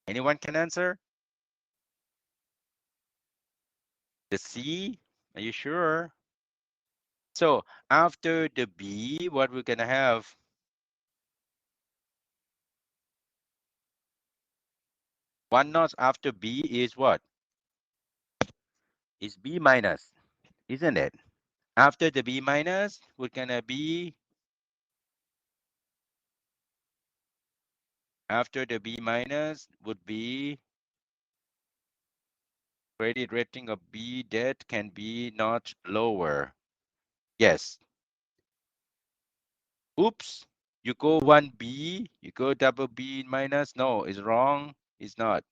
Anyone can answer? The C? Are you sure? So after the B, what we're gonna have? One notch after B is what? is B minus, isn't it? After the B minus, we're gonna be, after the B minus would be credit rating of B debt can be not lower. Yes. Oops. You go 1B, you go double B minus. No, it's wrong. It's not.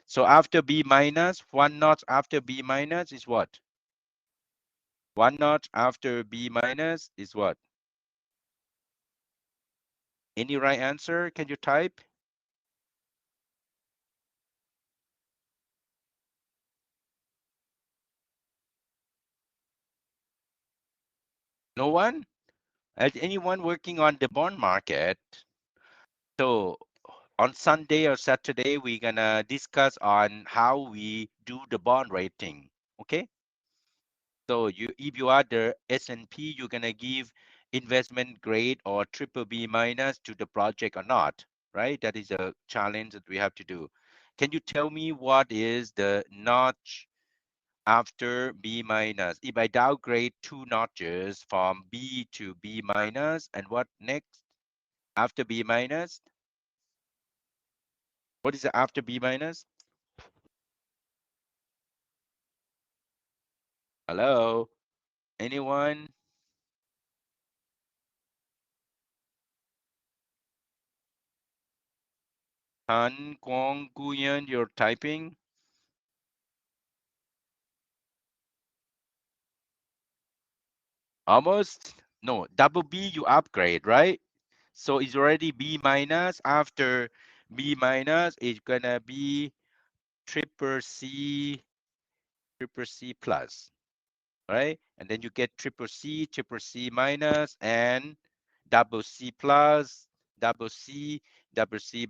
So after B minus, one notch after B minus is what? One notch after B minus is what? Any right answer? Can you type? No one? Anyone working on the bond market? So on Sunday or Saturday, we're gonna discuss on how we do the bond rating. Okay. So if you are the S&P, you're gonna give investment grade or triple B minus to the project or not, right? That is a challenge that we have to do. Can you tell me what is the notch after B minus? If I downgrade 2 notches from B to B minus, and what next after B minus? What is it after B minus? Hello? Anyone? Han Kwong Guyen, you're typing? Almost? No, double B you upgrade, right? So it's already B minus. After B minus, it's gonna be triple C plus, right? And then you get triple C minus, and double C plus, double C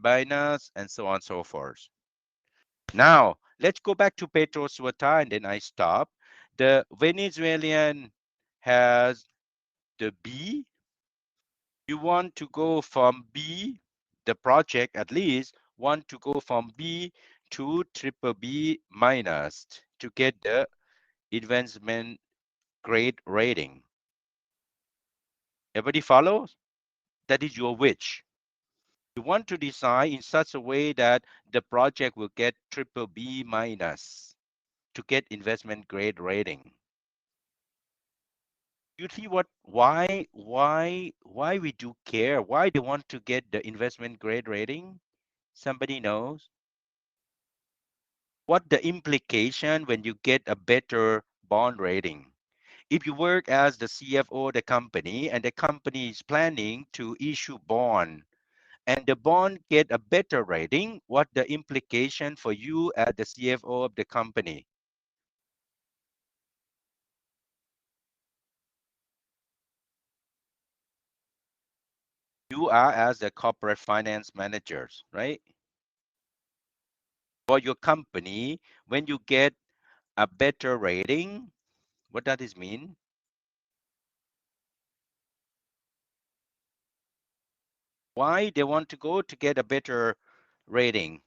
minus, and so on and so forth. Now, let's go back to Petro Suata, and then I stop. The Venezuelan has the B. You want to go from B, the project at least want to go from B to triple B minus to get the investment grade rating. Everybody follows? That is your wish. You want to design in such a way that the project will get triple B minus to get investment grade rating. You see why we do care? Why they want to get the investment grade rating? Somebody knows? What the implication when you get a better bond rating? If you work as the CFO of the company and the company is planning to issue bond and the bond get a better rating, what the implication for you as the CFO of the company? You are as the corporate finance managers, right? For your company, when you get a better rating, what does this mean? Why they want to go to get a better rating?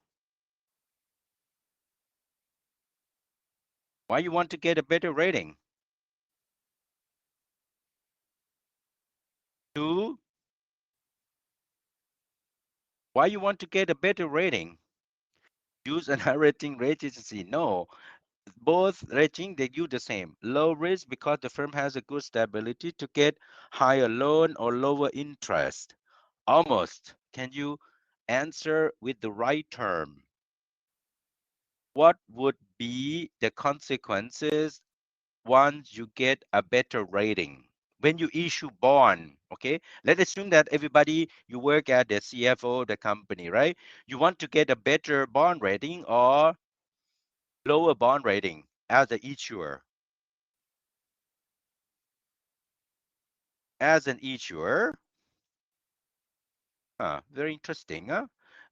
Why you want to get a better rating? To why you want to get a better rating? Use a rating agency? No, both rating they do the same. Low risk because the firm has a good stability to get higher loan or lower interest. Almost. Can you answer with the right term? What would be the consequences once you get a better rating? When you issue bond, okay? Let's assume that everybody, you work at the CFO of the company, right? You want to get a better bond rating or lower bond rating as the issuer. As an issuer, very interesting.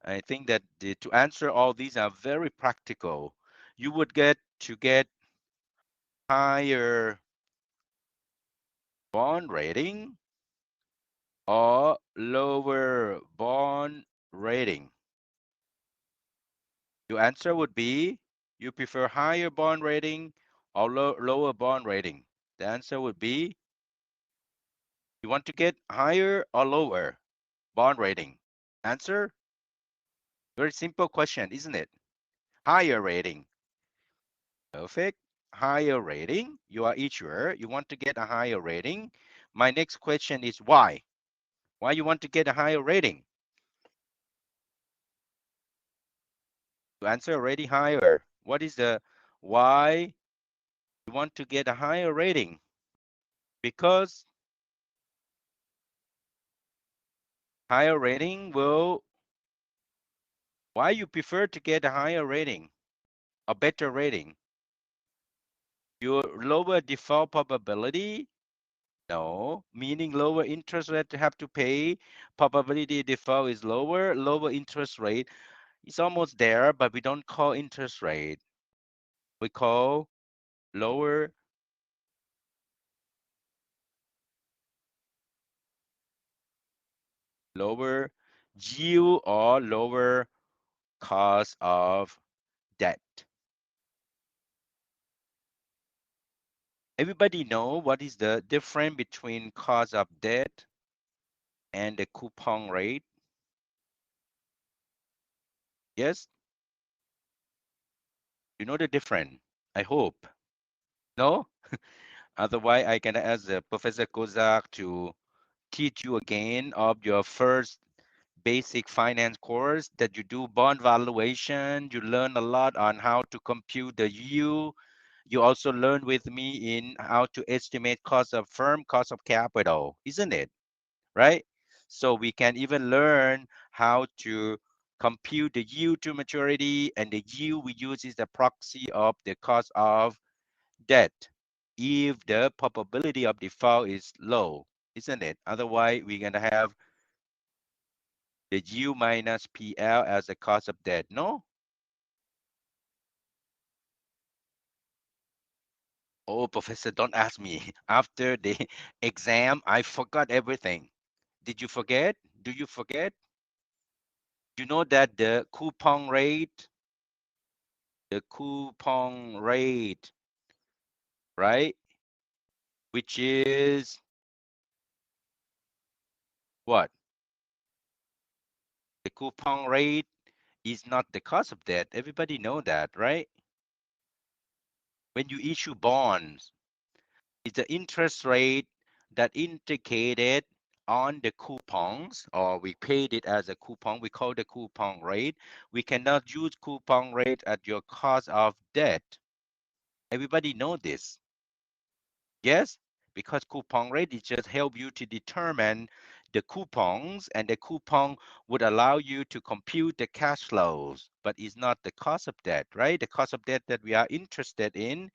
I think that to answer all these are very practical. You would get higher bond rating or lower bond rating. Your answer would be you prefer higher bond rating or lower bond rating? The answer would be, you want to get higher or lower bond rating? Answer, very simple question, isn't it? Higher rating. Perfect. Higher rating. You are issuer. You want to get a higher rating. My next question is why? Why you want to get a higher rating? You answer already higher. What is the why you want to get a higher rating? Because higher rating will, why you prefer to get a higher rating, a better rating? Your lower default probability? No, meaning lower interest rate to have to pay, probability default is lower, lower interest rate. It's almost there, but we don't call interest rate. We call lower yield or lower cost of debt. Everybody know what is the difference between cost of debt and the coupon rate? Yes? You know the difference, I hope. No? Otherwise, I can ask Professor Kozak to teach you again of your first basic finance course that you do bond valuation. You learn a lot on how to compute the yield. You also learn with me in how to estimate cost of firm, cost of capital, isn't it? Right? So we can even learn how to compute the yield to maturity, and the yield we use is the proxy of the cost of debt if the probability of default is low, isn't it? Otherwise, we're going to have the yield minus PL as the cost of debt. No? Oh, Professor, don't ask me. After the exam, I forgot everything. Did you forget? Do you forget? You know that the coupon rate, right? Which is what? The coupon rate is not the cost of debt. Everybody know that, right? When you issue bonds, it's the interest rate that indicated on the coupons, or we paid it as a coupon. We call the coupon rate. We cannot use coupon rate at your cost of debt. Everybody know this. Yes, because coupon rate is just help you to determine the coupons, and the coupon would allow you to compute the cash flows, but it's not the cost of debt, right? The cost of debt that we are interested in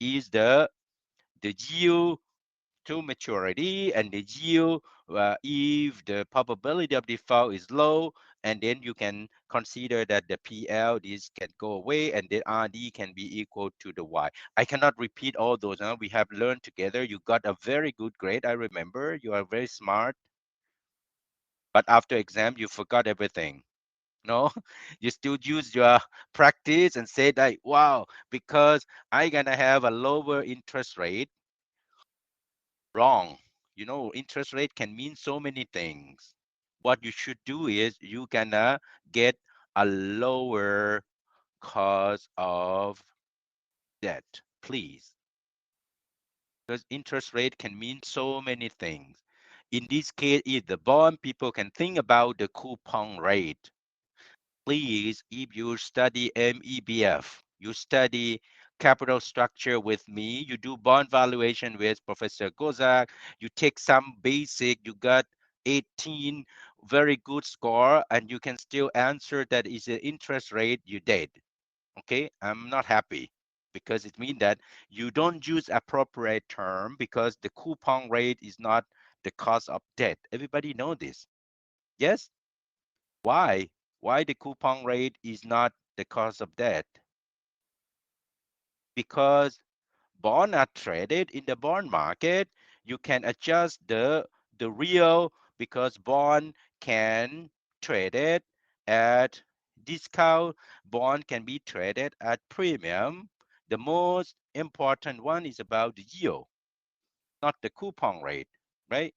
is the yield to maturity, and the yield if the probability of default is low, and then you can consider that the PL, this can go away, and the RD can be equal to the Y. I cannot repeat all those. We have learned together. You got a very good grade. I remember you are very smart, but after exam, you forgot everything. No, you still use your practice and say that, wow, because I gonna have a lower interest rate. Wrong. You know, interest rate can mean so many things. What you should do is you can get a lower cost of debt, please. Because interest rate can mean so many things. In this case, if the bond, people can think about the coupon rate. Please, if you study MEBF, you study capital structure with me, you do bond valuation with Professor Gozak, you take some basic, you got 18, very good score, and you can still answer that is the interest rate, you did. Okay, I'm not happy because it means that you don't use appropriate term because the coupon rate is not the cost of debt. Everybody know this. Yes? Why? Why the coupon rate is not the cost of debt? Because bonds are traded in the bond market. You can adjust the real, because bond can trade it at discount. Bond can be traded at premium. The most important one is about the yield, not the coupon rate, right?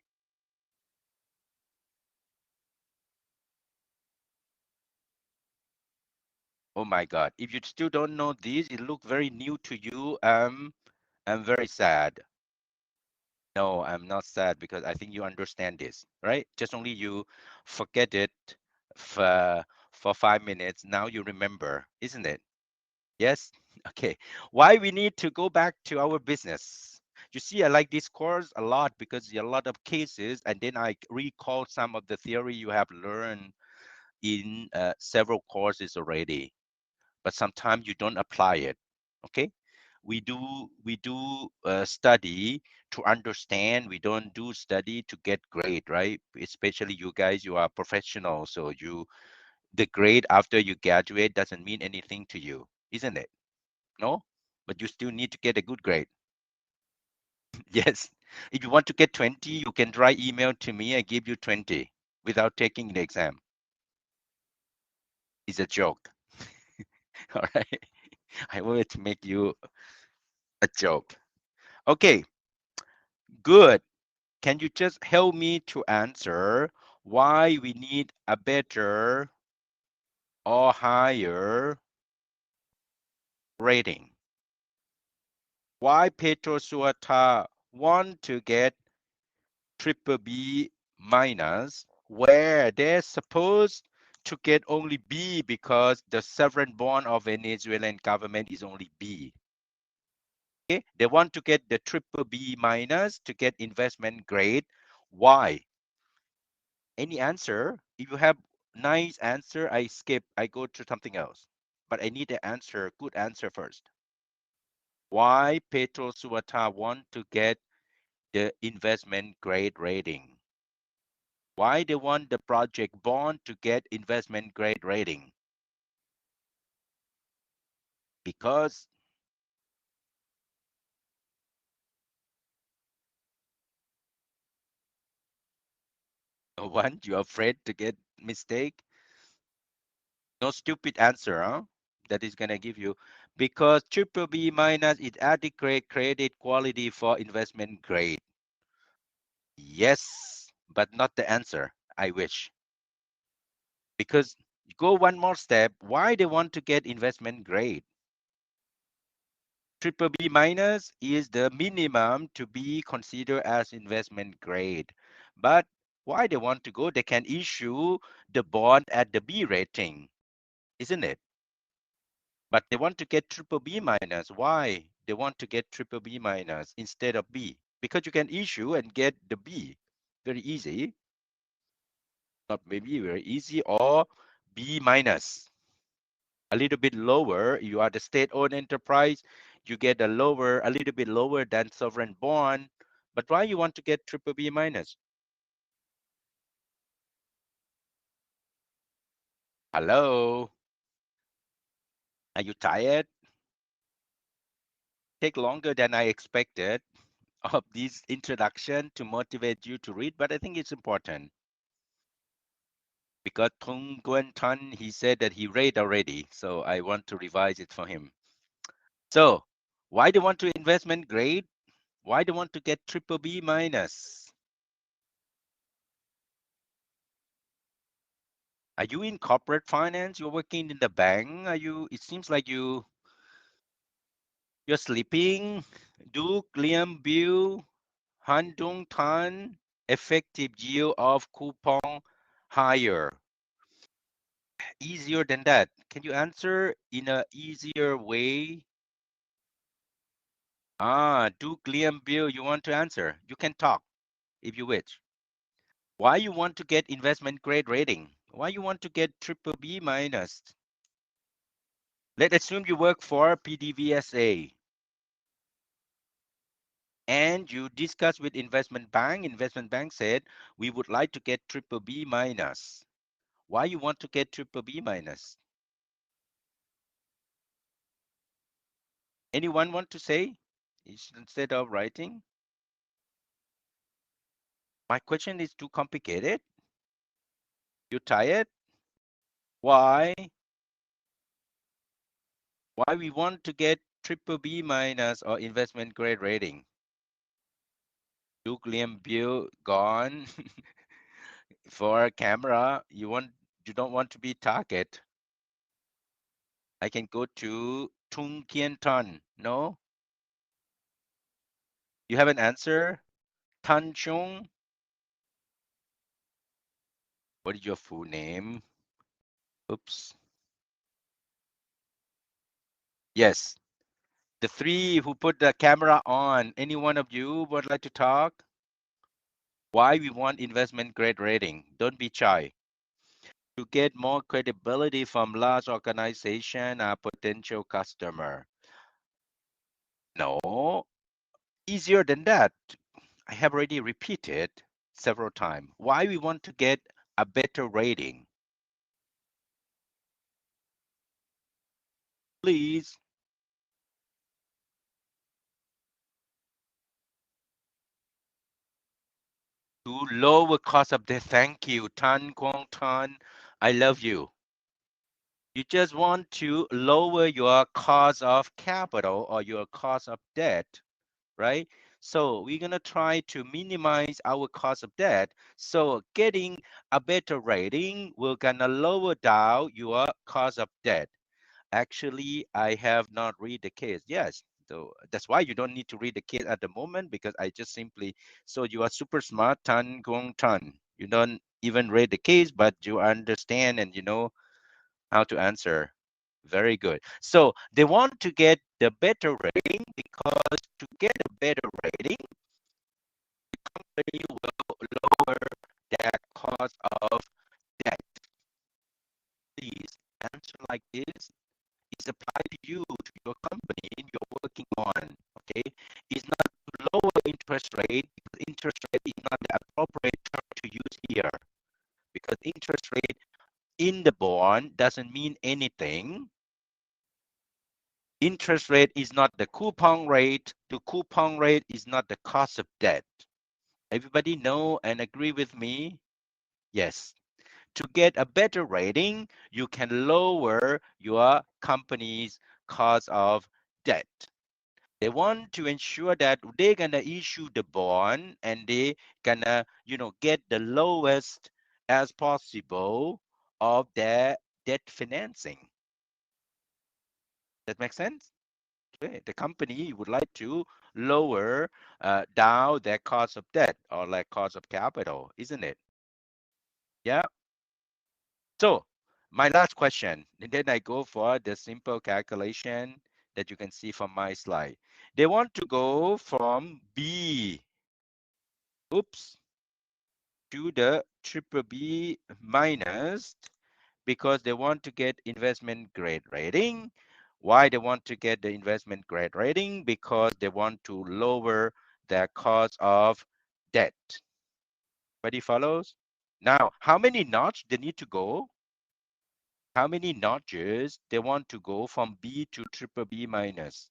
Oh my God, if you still don't know this, it looks very new to you. I'm very sad. No, I'm not sad because I think you understand this, right? Just only you forget it for 5 minutes. Now you remember, isn't it? Yes? Okay. Why we need to go back to our business? You see, I like this course a lot because there are a lot of cases, and then I recall some of the theory you have learned in several courses already, but sometimes you don't apply it. Okay? We do study to understand. We don't do study to get grade, right? Especially you guys, you are professionals, so the grade after you graduate doesn't mean anything to you, isn't it? No, but you still need to get a good grade. Yes, if you want to get 20, you can write email to me. I give you 20 without taking the exam. It's a joke. All right, I wanted to make you a joke. Okay, good. Can you just help me to answer why we need a better or higher rating? Why PetroSuata want to get triple B minus where they're supposed to get only B because the sovereign bond of Venezuelan government is only B. Okay, they want to get the triple B minus to get investment grade. Why? Any answer? If you have nice answer, I skip, I go to something else. But I need an answer, good answer first. Why PetroSuata want to get the investment grade rating? Why they want the project bond to get investment grade rating? Because one, you're afraid to get mistake. No stupid answer, huh? That is gonna give you because triple B minus is adequate credit quality for investment grade. Yes, but not the answer. I wish. Because go one more step. Why they want to get investment grade? Triple B minus is the minimum to be considered as investment grade. But why they want to go? They can issue the bond at the B rating, isn't it? But they want to get triple B minus. Why they want to get triple B minus instead of B? Because you can issue and get the B. Very easy. Not maybe very easy, or B minus. A little bit lower. You are the state-owned enterprise. You get a little bit lower than sovereign bond. But why you want to get triple B minus? Hello? Are you tired? Take longer than I expected of this introduction to motivate you to read, but I think it's important. Because Tung Guan Tan, he said that he read already, so I want to revise it for him. So, why do you want to investment grade? Why do you want to get triple B minus? Are you in corporate finance? You're working in the bank? Are you? It seems like you're sleeping. Duke, Liam, Bill, Han Dong Tan, effective yield of coupon higher. Easier than that. Can you answer in a easier way? Duke, Liam, Bill, you want to answer? You can talk if you wish. Why you want to get investment grade rating? Why you want to get triple B minus? Let's assume you work for PDVSA and you discuss with investment bank. Investment bank said, we would like to get triple B minus. Why you want to get triple B minus? Anyone want to say instead of writing? My question is too complicated. You tired? Why? Why we want to get triple B minus or investment grade rating? Duke Liam Bill gone for camera. You don't want to be target. I can go to Tung Kien Tan. No? You have an answer? Tan Chung? What is your full name? Oops. Yes. The three who put the camera on, any one of you would like to talk? Why we want investment grade rating? Don't be shy. To get more credibility from large organization, potential customer. No, easier than that. I have already repeated several times. Why we want to get a better rating? Please. To lower cost of debt. Thank you, Tan Kwong Tan. I love you. You just want to lower your cost of capital or your cost of debt, right? So we're going to try to minimize our cost of debt. So getting a better rating will gonna lower down your cost of debt. Actually, I have not read the case. Yes, so that's why you don't need to read the case at the moment, because I just simply, so you are super smart, Tan Gong Tan. You don't even read the case, but you understand and you know how to answer. Very good. So they want to get the better rating, because to get a better rating, the company will lower their cost of debt. Please answer like this. It's applied to you, to your company you're working on. Okay, it's not to lower interest rate, because interest rate is not the appropriate term to use here, because interest rate in the bond doesn't mean anything. Interest rate is not the coupon rate. The coupon rate is not the cost of debt. Everybody know and agree with me? Yes. To get a better rating, you can lower your company's cost of debt. They want to ensure that they're gonna issue the bond and they gonna, get the lowest as possible of their debt financing. That makes sense? Okay. The company would like to lower down their cost of debt or like cost of capital, isn't it? Yeah. So my last question, and then I go for the simple calculation that you can see from my slide. They want to go from B, oops, to the triple B minus, because they want to get investment grade rating. Why they want to get the investment grade rating? Because they want to lower their cost of debt. Everybody follows? Now, how many notch they need to go? How many notches they want to go from B to triple B minus?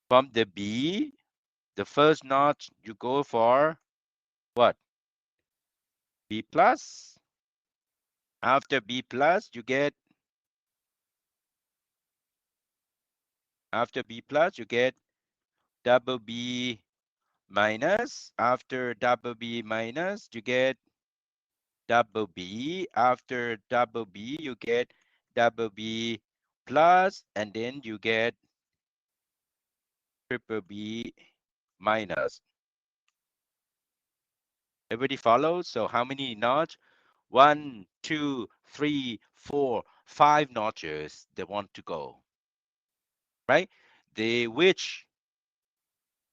From the B, the first notch you go for what? B plus. After B plus, you get, after B plus, you get double B minus. After double B minus, you get double B. After double B, you get double B plus, and then you get triple B minus. Everybody follows? So how many notch? 1, 2, 3, 4, 5 notches they want to go, right? They wish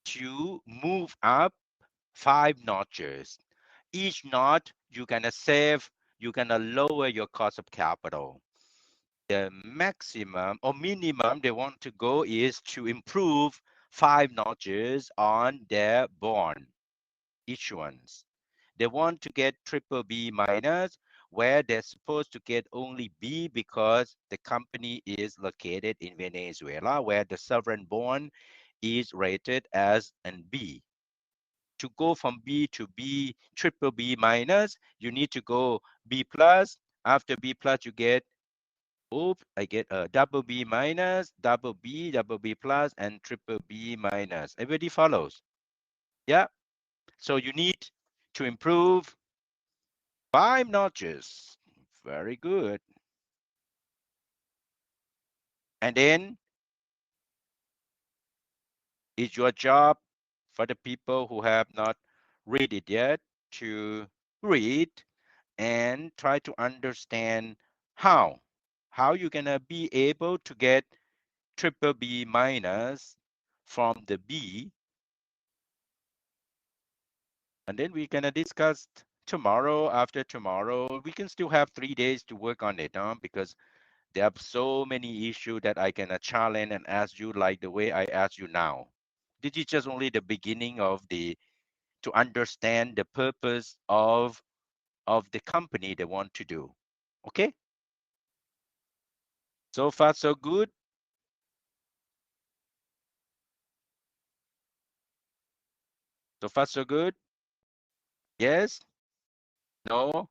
to move up 5 notches. Each notch you're gonna save, you're gonna lower your cost of capital. The maximum or minimum they want to go is to improve 5 notches on their bond issuance. They want to get triple B minus, where they're supposed to get only B because the company is located in Venezuela, where the sovereign bond is rated as an B. To go from B to B, triple B minus, you need to go B plus. After B plus, you get Oops, I get a double B minus, double B plus, and triple B minus. Everybody follows? Yeah. So you need to improve 5 notches. Very good. And then it's your job for the people who have not read it yet to read and try to understand how you're gonna be able to get triple B minus from the B. And then we're gonna discuss tomorrow, after tomorrow. We can still have 3 days to work on it, because there are so many issues that I can challenge and ask you like the way I ask you now. This is just only the beginning of to understand the purpose of the company they want to do. Okay? So far, so good. So far, so good. Yes? No?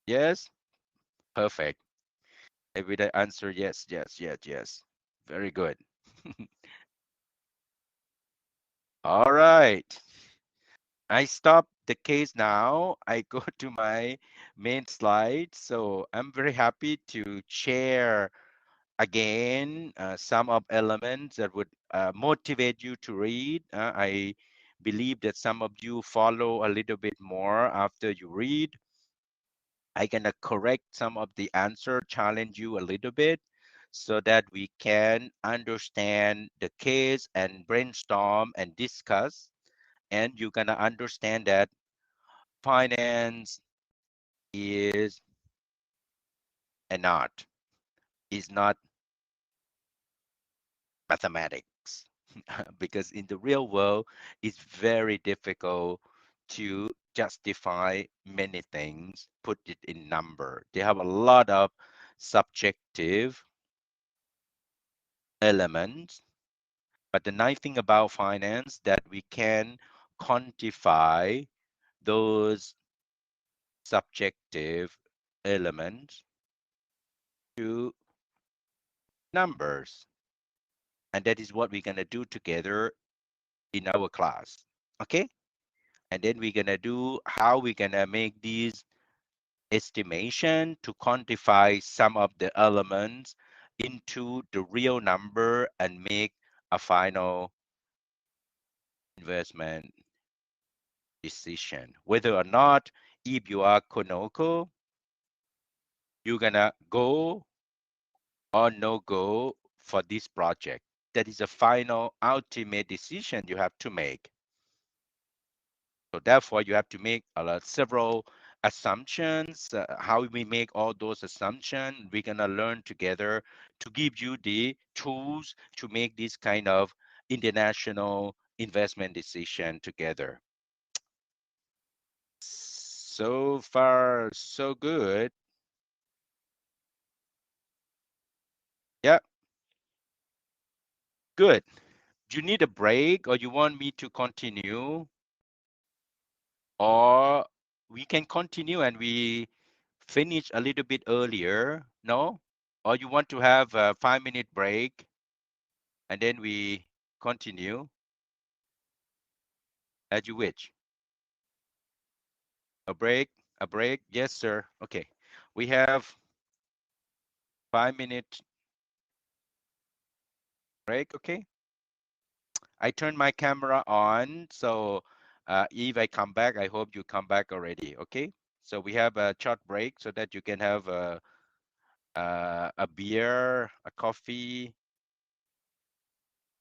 Yes? Perfect. Every day answer yes, yes, yes, yes. Very good. All right. I stop the case now. I go to my main slide. So I'm very happy to share again some of elements that would motivate you to read. I believe that some of you follow a little bit more after you read. I gonna correct some of the answer, challenge you a little bit so that we can understand the case and brainstorm and discuss. And you're gonna understand that finance is an art, is not mathematics. Because in the real world, it's very difficult to justify many things, put it in number. They have a lot of subjective elements. But the nice thing about finance that we can quantify those subjective elements to numbers. And that is what we're going to do together in our class. Okay? And then we're going to do how we're going to make these estimation to quantify some of the elements into the real number and make a final investment decision. Whether or not, if you are Konoko, you're gonna go or no go for this project. That is a final ultimate decision you have to make. So therefore, you have to make several assumptions. How we make all those assumptions, we're gonna learn together to give you the tools to make this kind of international investment decision together. So far, so good. Yeah, good. Do you need a break or you want me to continue? Or we can continue and we finish a little bit earlier, no? Or you want to have a 5-minute break and then we continue as you wish. A break, a break. Yes, sir. Okay. We have 5-minute break, okay? I turn my camera on, so if I come back, I hope you come back already, okay? So we have a short break so that you can have a beer, a coffee,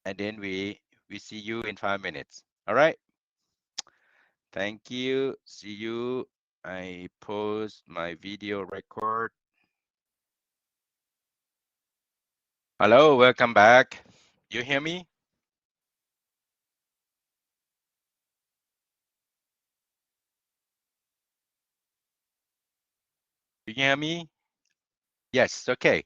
and then we see you in 5 minutes. All right. Thank you. See you. I pause my video record. Hello, welcome back. You hear me? You hear me? Yes, okay.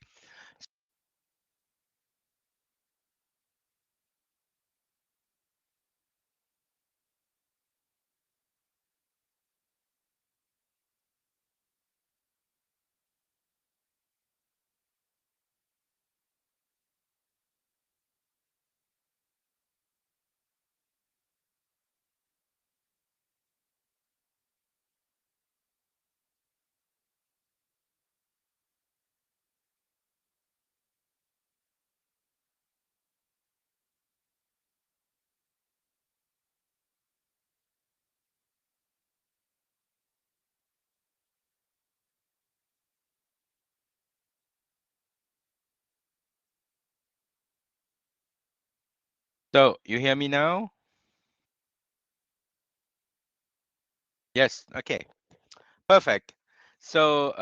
So you hear me now? Yes. Okay. Perfect. So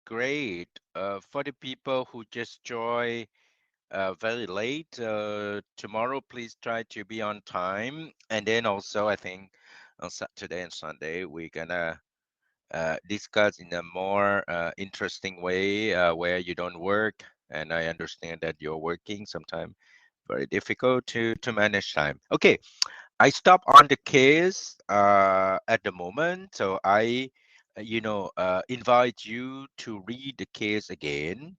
great. For the people who just joined very late, tomorrow please try to be on time. And then also I think on Saturday and Sunday we're gonna discuss in a more interesting way where you don't work. And I understand that you're working sometimes very difficult to manage time. Okay, I stop on the case at the moment, so I, invite you to read the case again.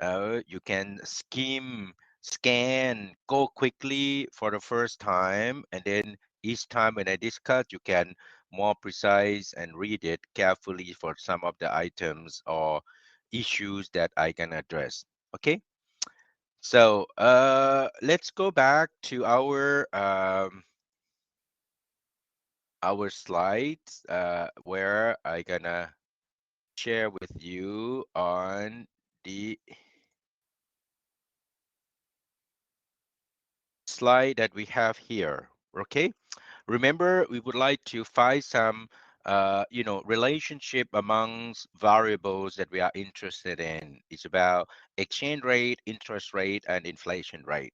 You can scan, go quickly for the first time, and then each time when I discuss, you can more precise and read it carefully for some of the items or issues that I can address. Okay, so let's go back to our slides where I gonna share with you on the slide that we have here. Okay, remember we would like to find some relationship amongst variables that we are interested in. It's about exchange rate, interest rate, and inflation rate.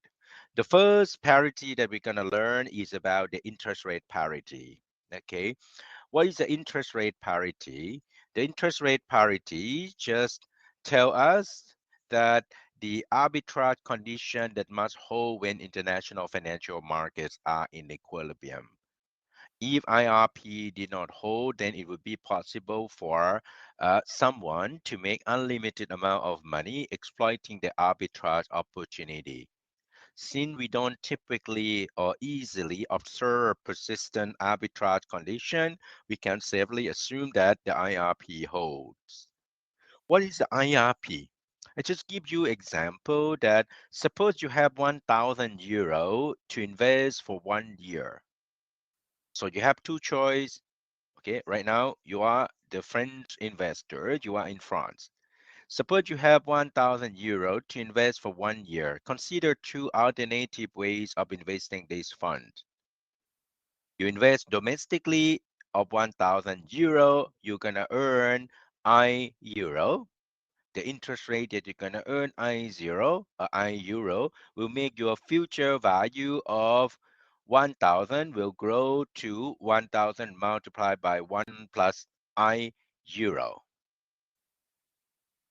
The first parity that we're going to learn is about the interest rate parity. Okay, what is the interest rate parity? The interest rate parity just tell us that the arbitrage condition that must hold when international financial markets are in equilibrium. If IRP did not hold, then it would be possible for someone to make unlimited amount of money exploiting the arbitrage opportunity. Since we don't typically or easily observe persistent arbitrage condition, we can safely assume that the IRP holds. What is the IRP? I just give you example that suppose you have 1,000 euro to invest for 1 year. So you have two choice. Okay, right now you are the French investor, you are in France. Suppose you have 1,000 euro to invest for 1 year. Consider two alternative ways of investing this fund. You invest domestically of 1,000 euro, you're gonna earn I euro. The interest rate that you're gonna earn I euro will make your future value of 1,000 will grow to 1,000 multiplied by 1 plus I euro.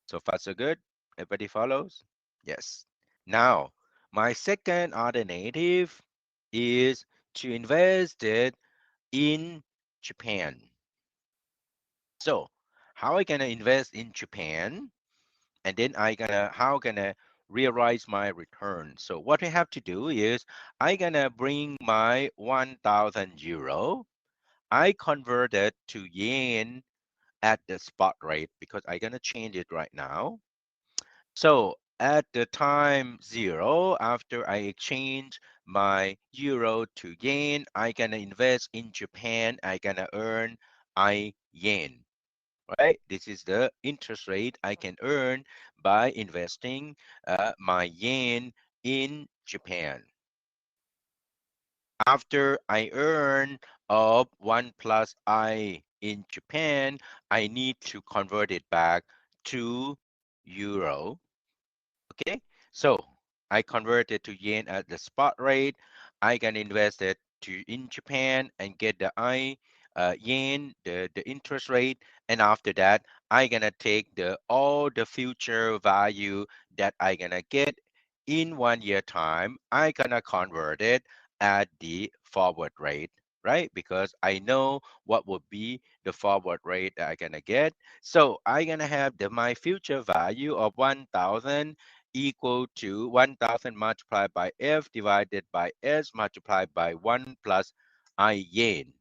So far, so good. Everybody follows? Yes. Now, my second alternative is to invest it in Japan. So, how I gonna invest in Japan, and then how gonna realize my return? So what I have to do is I gonna bring my 1,000 euro. I convert it to yen at the spot rate because I gonna change it right now. So at the time 0, after I exchange my euro to yen, I gonna invest in Japan. I gonna earn I yen, right? This is the interest rate I can earn by investing my yen in Japan. After I earn of 1 plus I in Japan, I need to convert it back to euro. Okay, so I converted to yen at the spot rate. I can invest it in Japan and get the yen, the interest rate, and after that, I gonna take all the future value that I gonna get in 1 year time. I gonna convert it at the forward rate, right? Because I know what would be the forward rate that I gonna get. So I gonna have my future value of 1,000 equal to 1,000 multiplied by F divided by S multiplied by 1 plus I yen.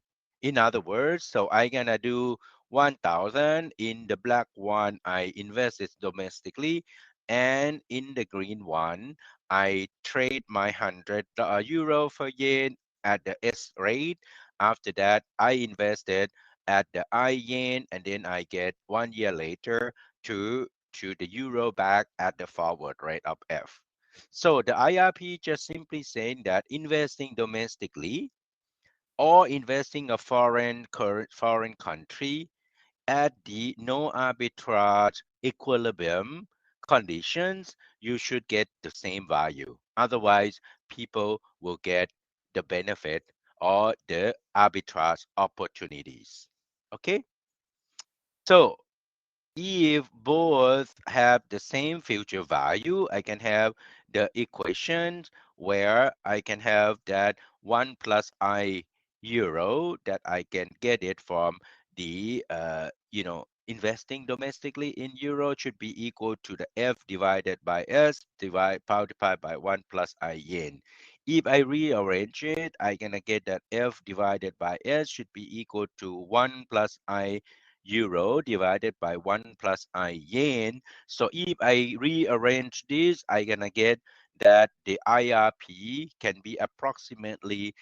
In other words, so I gonna do 1,000 in the black one, I invest it domestically, and in the green one, I trade my 100 euro for yen at the S rate. After that, I invested at the I yen, and then I get 1 year later to the euro back at the forward rate of F. So the IRP just simply saying that investing domestically or investing a foreign country at the no arbitrage equilibrium conditions, you should get the same value. Otherwise, people will get the benefit or the arbitrage opportunities. Okay, so if both have the same future value, I can have the equation where I can have that 1 plus I euro that I can get it from the, investing domestically in euro should be equal to the F divided by S multiplied by 1 plus I yen. If I rearrange it, I gonna get that F divided by S should be equal to 1 plus I euro divided by 1 plus I yen. So if I rearrange this, I gonna get that the IRP can be approximately,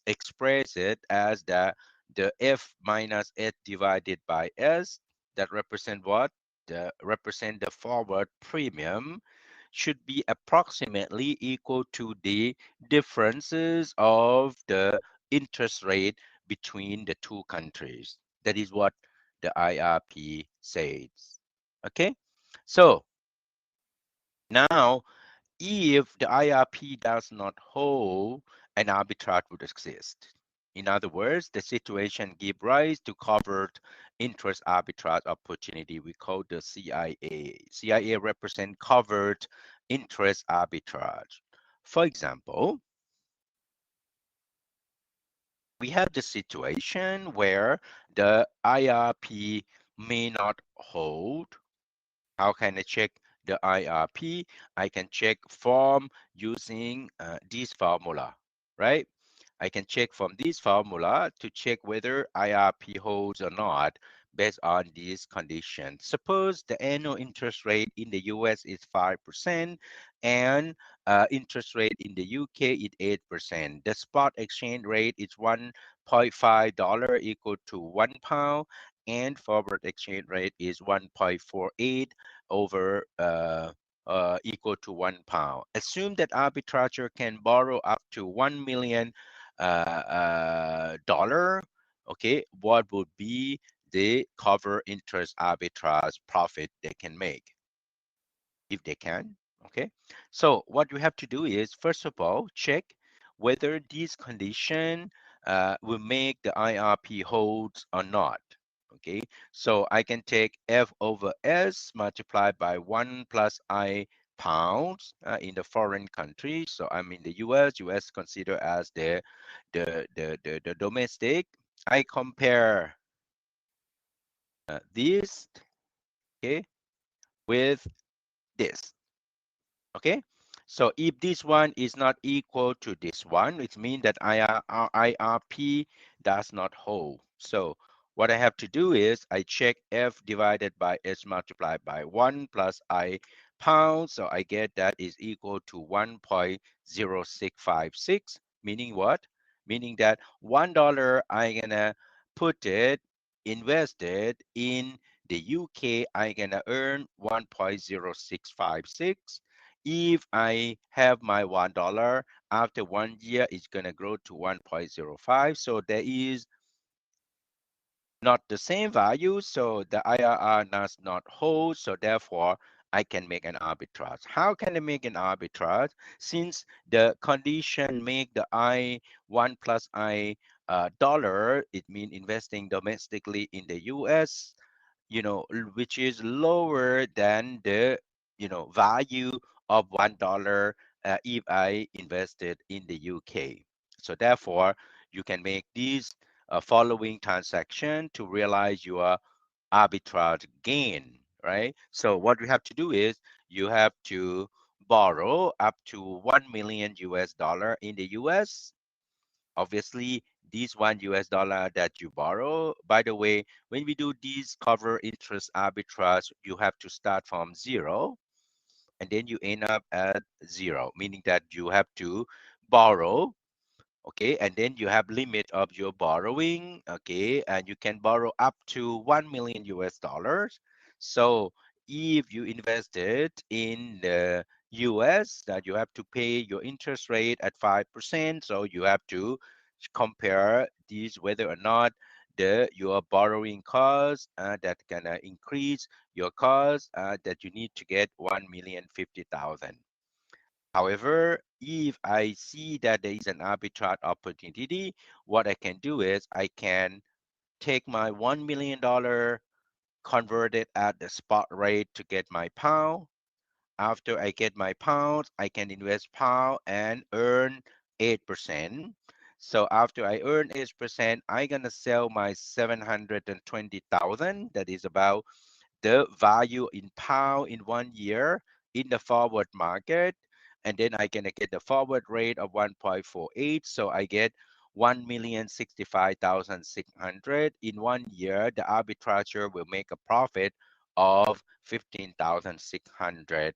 express it as the F minus S divided by S that represent what? Represent the forward premium should be approximately equal to the differences of the interest rate between the two countries. That is what the IRP says. Okay, so now if the IRP does not hold, an arbitrage would exist. In other words, the situation give rise to covered interest arbitrage opportunity. We call the CIA. CIA represent covered interest arbitrage. For example, we have the situation where the IRP may not hold. How can I check the IRP? I can check from using this formula, right? I can check from this formula to check whether IRP holds or not based on these conditions. Suppose the annual interest rate in the US is 5% and interest rate in the UK is 8%. The spot exchange rate is $1.5 equal to £1 and forward exchange rate is 1.48 over equal to £1. Assume that arbitrager can borrow up to 1 million dollar. Okay, what would be the cover interest arbitrage profit they can make if they can? Okay, so what you have to do is first of all check whether this condition will make the IRP holds or not. Okay, so I can take F over S multiplied by 1 plus I pounds in the foreign country. So I'm in the US. US consider as the domestic. I compare this, okay, with this. Okay, so if this one is not equal to this one, it means that IRP does not hold. So what I have to do is I check F divided by S multiplied by 1 plus I pounds. So I get that is equal to 1.0656, meaning what? Meaning that $1 I'm gonna put it invested in the UK, I'm gonna earn 1.0656. If I have my $1 after 1 year, it's gonna grow to 1.05. So there is not the same value. So the IRR does not hold. So therefore, I can make an arbitrage. How can I make an arbitrage? Since the condition make the I 1 plus I dollar, it means investing domestically in the US, which is lower than the, value of $1 if I invested in the UK. So therefore, you can make these following transaction to realize your arbitrage gain, right? So what you have to do is you have to borrow up to 1 million US dollar in the US. Obviously, this $1 that you borrow, by the way, when we do these cover interest arbitrage, you have to start from zero and then you end up at zero, meaning that you have to borrow, okay, and then you have limit of your borrowing, okay, and you can borrow up to 1 million US dollars. So if you invested in the US, that you have to pay your interest rate at 5%. So you have to compare these whether or not your borrowing cost that gonna increase your cost that you need to get 1,050,000. However, if I see that there is an arbitrage opportunity, what I can do is I can take my $1 million, convert it at the spot rate to get my pound. After I get my pounds, I can invest pound and earn 8%. So after I earn 8%, I'm gonna sell my 720,000. That is about the value in pound in 1 year in the forward market. And then I can get the forward rate of 1.48. So I get 1,065,600 in 1 year. The arbitrager will make a profit of $15,600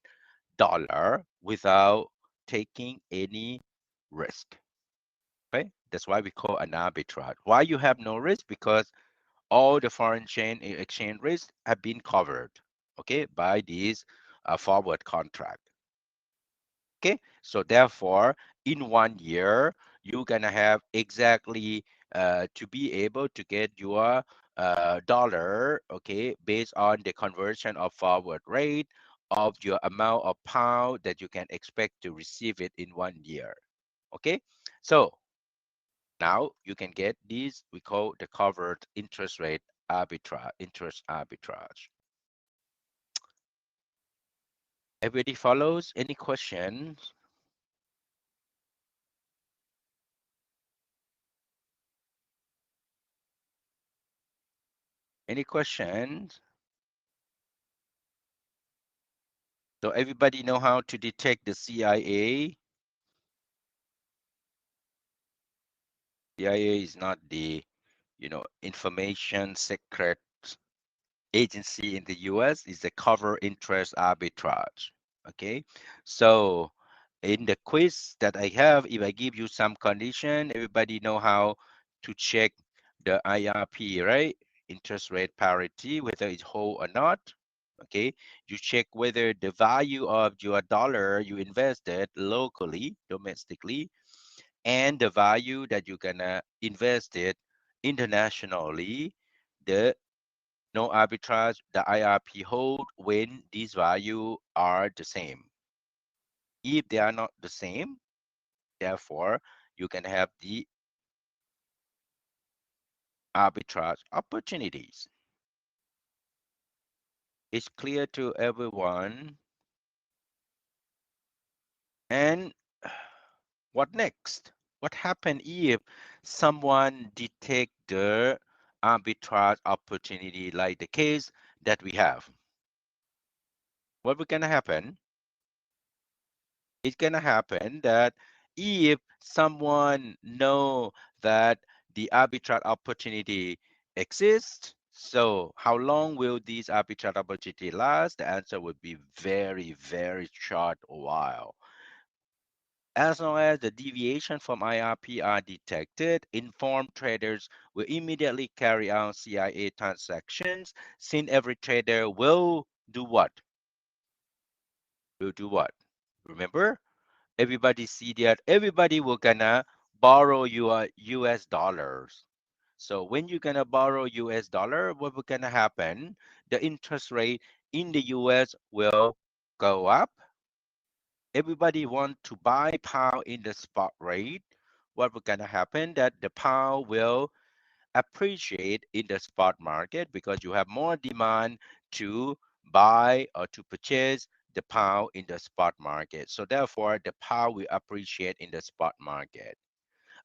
without taking any risk. Okay, that's why we call an arbitrage. Why you have no risk? Because all the foreign exchange risks have been covered, okay, by these forward contract. Okay, so therefore, in 1 year, you're gonna have exactly to be able to get your dollar, okay, based on the conversion of forward rate of your amount of pound that you can expect to receive it in 1 year. Okay, so now you can get these, we call the covered interest rate arbitrage, interest arbitrage. Everybody follows? Any questions? Any questions? So everybody know how to detect the CIA? CIA is not the, information secret agency in the US. Is the cover interest arbitrage. Okay, so in the quiz that I have, if I give you some condition, everybody know how to check the IRP, right? Interest rate parity, whether it's whole or not. Okay, you check whether the value of your dollar you invested locally, domestically, and the value that you're gonna invest it internationally, the no arbitrage, the IRP hold when these values are the same. If they are not the same, therefore, you can have the arbitrage opportunities. It's clear to everyone. And what next? What happens if someone detect the arbitrage opportunity like the case that we have? What will gonna happen? It's gonna happen that if someone know that the arbitrage opportunity exists, so how long will this arbitrage opportunity last? The answer would be very, very short while. As long as the deviation from IRP are detected, informed traders will immediately carry out CIA transactions, since every trader will do what? Will do what? Remember, everybody see that everybody will gonna borrow your US dollars. So when you're gonna borrow US dollar, what will gonna happen? The interest rate in the US will go up. Everybody want to buy pound in the spot rate. What will gonna happen? That the pound will appreciate in the spot market because you have more demand to buy or to purchase the pound in the spot market. So therefore, the pound will appreciate in the spot market.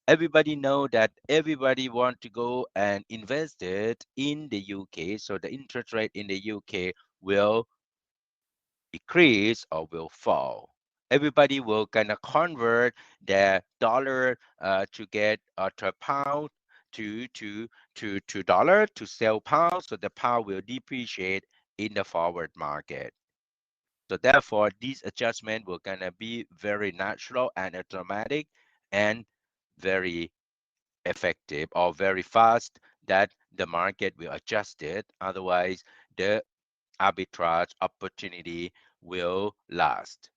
Everybody know that everybody want to go and invest it in the UK. So the interest rate in the UK will decrease or will fall. Everybody will kind of convert their dollar to get to pound to dollar to sell pounds. So the pound will depreciate in the forward market. So therefore, this adjustment will gonna be very natural and automatic and very effective or very fast that the market will adjust it. Otherwise, the arbitrage opportunity will last.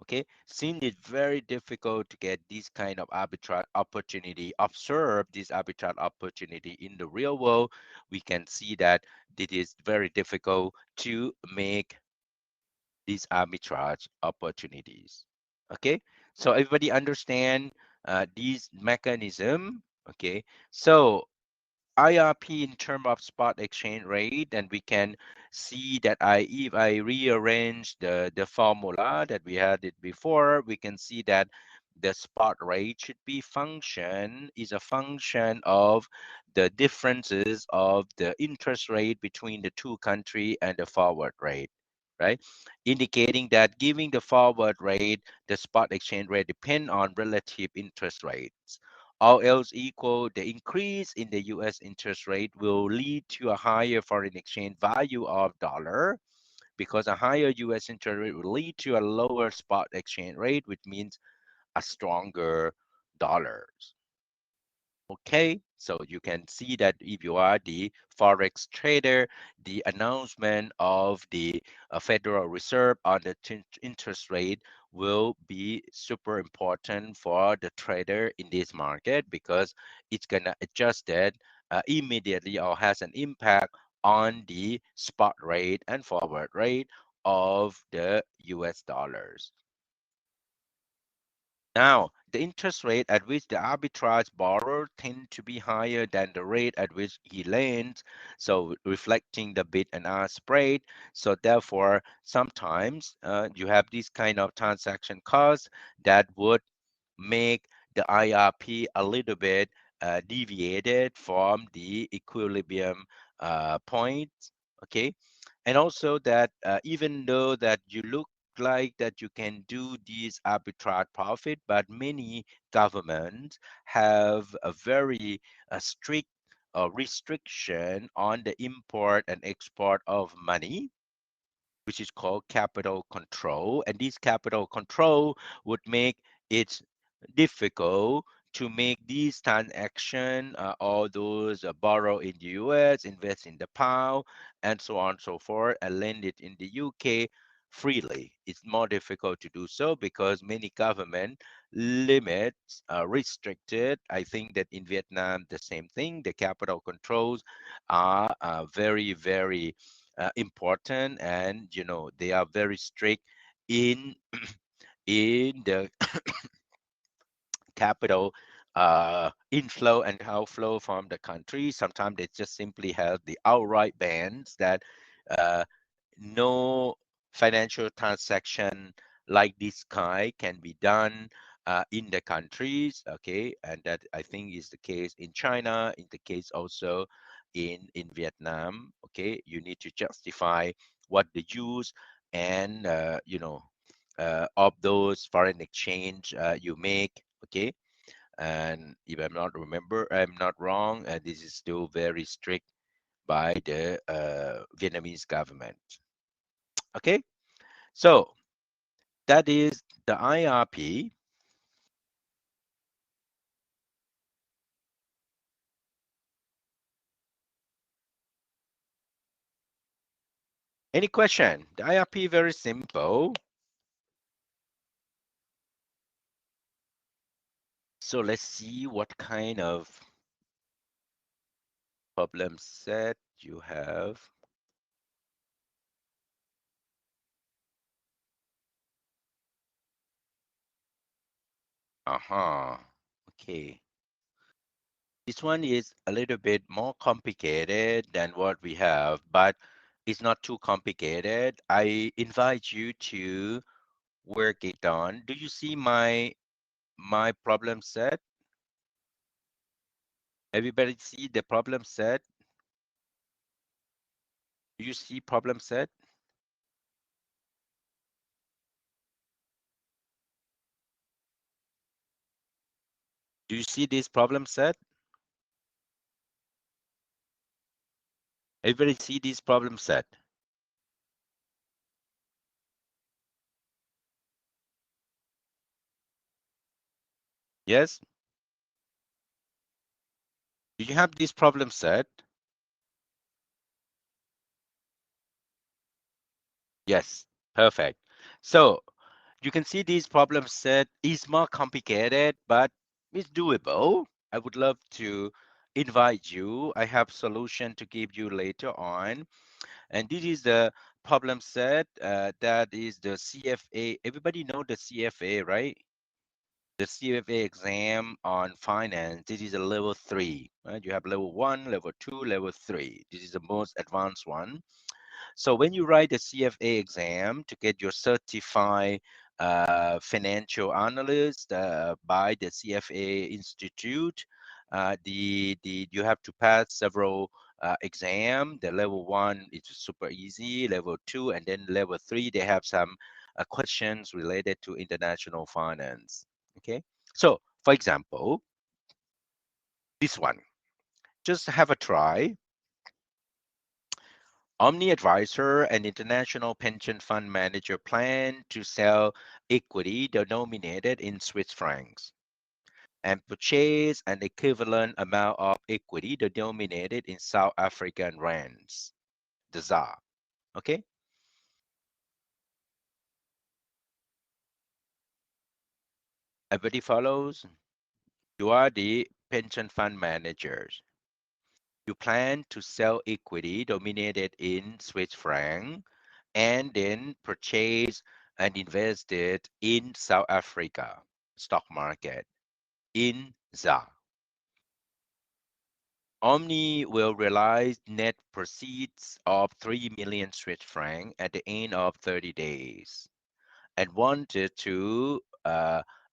Okay, since it's very difficult to get this kind of arbitrage opportunity, observe this arbitrage opportunity in the real world, we can see that it is very difficult to make these arbitrage opportunities. Okay, so everybody understand these mechanism. Okay, so IRP in terms of spot exchange rate, and we can see that if I rearrange the formula that we had it before, we can see that the spot rate should be is a function of the differences of the interest rate between the two countries and the forward rate, right? Indicating that giving the forward rate, the spot exchange rate depend on relative interest rates. All else equal, the increase in the US interest rate will lead to a higher foreign exchange value of dollar, because a higher US interest rate will lead to a lower spot exchange rate, which means a stronger dollars. Okay, so you can see that if you are the forex trader, the announcement of the Federal Reserve on the interest rate will be super important for the trader in this market, because it's gonna adjust it immediately, or has an impact on the spot rate and forward rate of the US dollars. Now, the interest rate at which the arbitrage borrower tend to be higher than the rate at which he lends, so reflecting the bid and ask spread. So therefore, sometimes you have this kind of transaction cost that would make the IRP a little bit deviated from the equilibrium point. Okay, and also that even though that you look like that you can do these arbitrage profit, but many governments have a very strict restriction on the import and export of money, which is called capital control. And this capital control would make it difficult to make these transactions, all those borrow in the US, invest in the pound, and so on and so forth, and lend it in the UK freely. It's more difficult to do so because many government limits restricted. I think that in Vietnam, the same thing. The capital controls are very, very important, and they are very strict in in the capital inflow and outflow from the country. Sometimes they just simply have the outright bans that uh, no financial transaction like this kind can be done in the countries. Okay, and that I think is the case in China, in the case also in Vietnam. Okay, you need to justify what the use and of those foreign exchange you make. Okay, and if I'm not wrong, this is still very strict by the Vietnamese government. Okay, so that is the IRP. Any question? The IRP very simple. So let's see what kind of problem set you have. Okay. This one is a little bit more complicated than what we have, but it's not too complicated. I invite you to work it on. Do you see my problem set? Everybody see the problem set? Do you see problem set? Do you see this problem set? Everybody see this problem set? Yes? Do you have this problem set? Yes, perfect. So you can see these problem set is more complicated, but it's doable. I would love to invite you. I have solution to give you later on. And this is the problem set that is the CFA. Everybody know the CFA, right? The CFA exam on finance. This is a level 3. Right? You have level 1, level 2, level 3. This is the most advanced one. So when you write the CFA exam to get your certified financial analyst by the CFA Institute, you have to pass several exam. The level 1 is super easy, level 2, and then level 3 they have some questions related to international finance. Okay, so for example, this one, just have a try. Omni Advisor, an international pension fund manager, plan to sell equity denominated in Swiss francs and purchase an equivalent amount of equity denominated in South African rands, the ZAR. Okay? Everybody follows? You are the pension fund managers. You plan to sell equity denominated in Swiss franc and then purchase and invest it in South Africa stock market in ZAR. Omni will realize net proceeds of 3 million Swiss francs at the end of 30 days and wanted to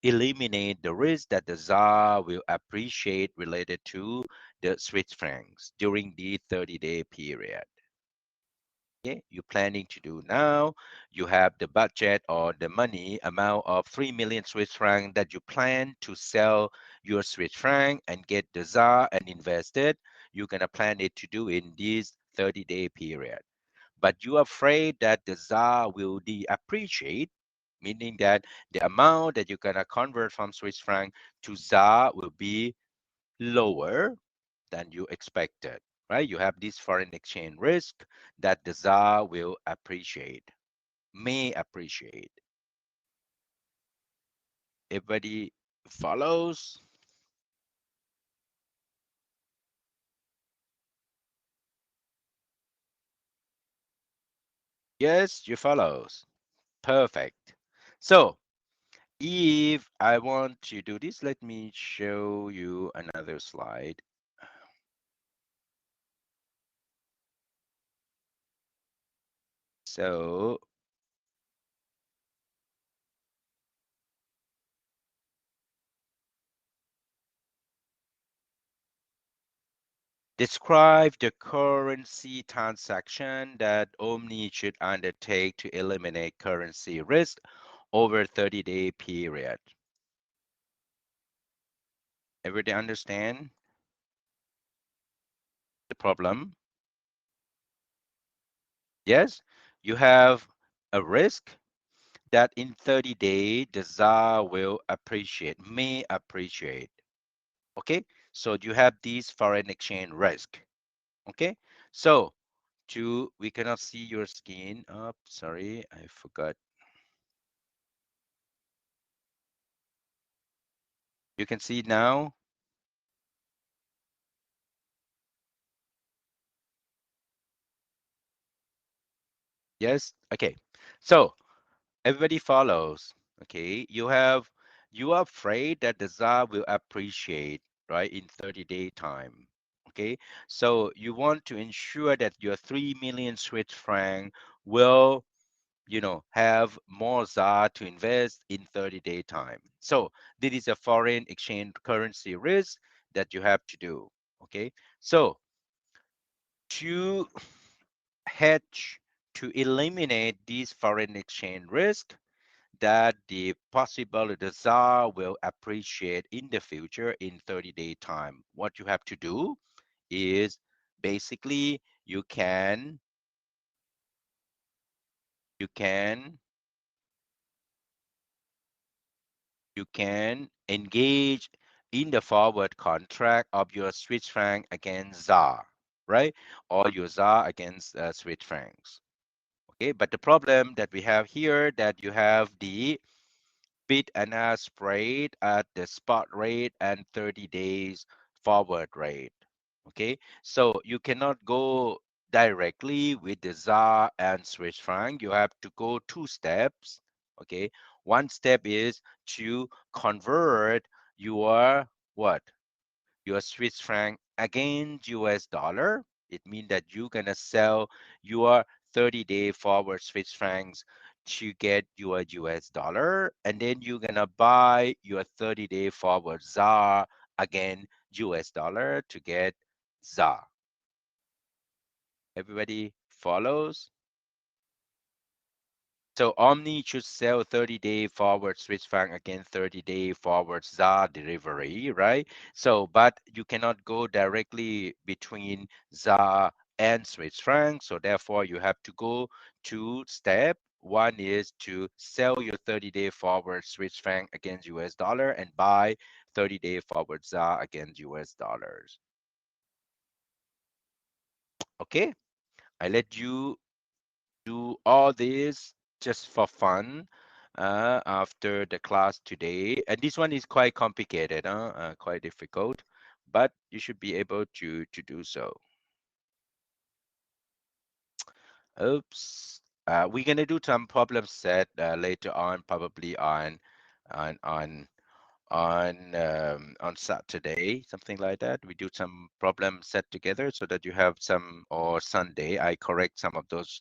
eliminate the risk that the ZAR will appreciate related to the Swiss francs during the 30-day period. Okay, you're planning to do now. You have the budget or the money amount of 3 million Swiss franc that you plan to sell your Swiss franc and get the ZAR and invest it. You're gonna plan it to do in this 30-day period. But you're afraid that the ZAR will depreciate, meaning that the amount that you're gonna convert from Swiss franc to ZAR will be lower than you expected, right? You have this foreign exchange risk that the ZAR will appreciate, may appreciate. Everybody follows? Yes, you follows. Perfect. So if I want to do this, let me show you another slide. So describe the currency transaction that Omni should undertake to eliminate currency risk over 30-day period. Everybody understand the problem? Yes, you have a risk that in 30 days the ZAR will appreciate, may appreciate. Okay, so you have this foreign exchange risk. Okay, so we cannot see your screen. Oh, sorry, I forgot. You can see now. Yes, okay. So everybody follows. Okay, you are afraid that the ZAR will appreciate, right, in 30-day time. Okay, so you want to ensure that your 3 million Swiss franc will, have more ZAR to invest in 30-day time. So this is a foreign exchange currency risk that you have to do. Okay, so to hedge, to eliminate this foreign exchange risk, that the possible the ZAR will appreciate in the future in 30-day time. What you have to do is basically you can engage in the forward contract of your Swiss franc against ZAR, right? Or your ZAR against Swiss francs. Okay, but the problem that we have here that you have the bid and ask spread at the spot rate and 30 days forward rate. Okay, so you cannot go directly with the ZAR and Swiss franc. You have to go two steps. Okay, one step is to convert your what? Your Swiss franc against US dollar. It means that you're gonna sell your 30-day forward Swiss francs to get your US dollar, and then you're gonna buy your 30-day forward ZAR again US dollar to get ZAR. Everybody follows? So Omni should sell 30-day forward Swiss franc against 30-day forward ZAR delivery, right? So, but you cannot go directly between ZAR and Swiss franc. So therefore, you have to go two step. One is to sell your 30-day forward Swiss franc against US dollar and buy 30-day forward ZAR against US dollars. Okay, I let you do all this just for fun after the class today. And this one is quite complicated, quite difficult, but you should be able to do so. Oops. We're gonna do some problem set later on, probably on on on Saturday, something like that. We do some problem set together so that you have some, or Sunday, I correct some of those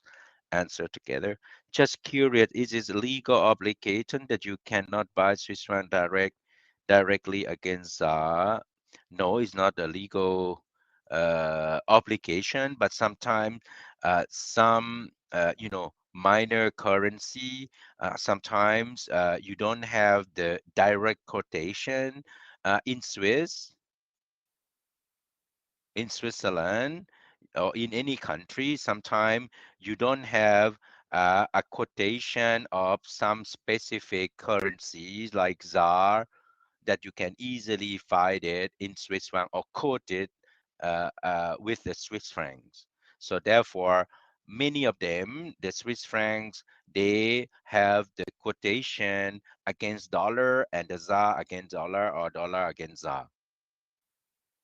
answer together. Just curious, is it a legal obligation that you cannot buy Swiss franc directly against no, it's not a legal obligation, but sometimes some minor currency sometimes you don't have the direct quotation in Switzerland, or in any country. Sometimes you don't have a quotation of some specific currencies like ZAR that you can easily find it in Swiss franc or quote it with the Swiss francs. So therefore, many of them, the Swiss francs, they have the quotation against dollar and the ZAR against dollar or dollar against ZAR.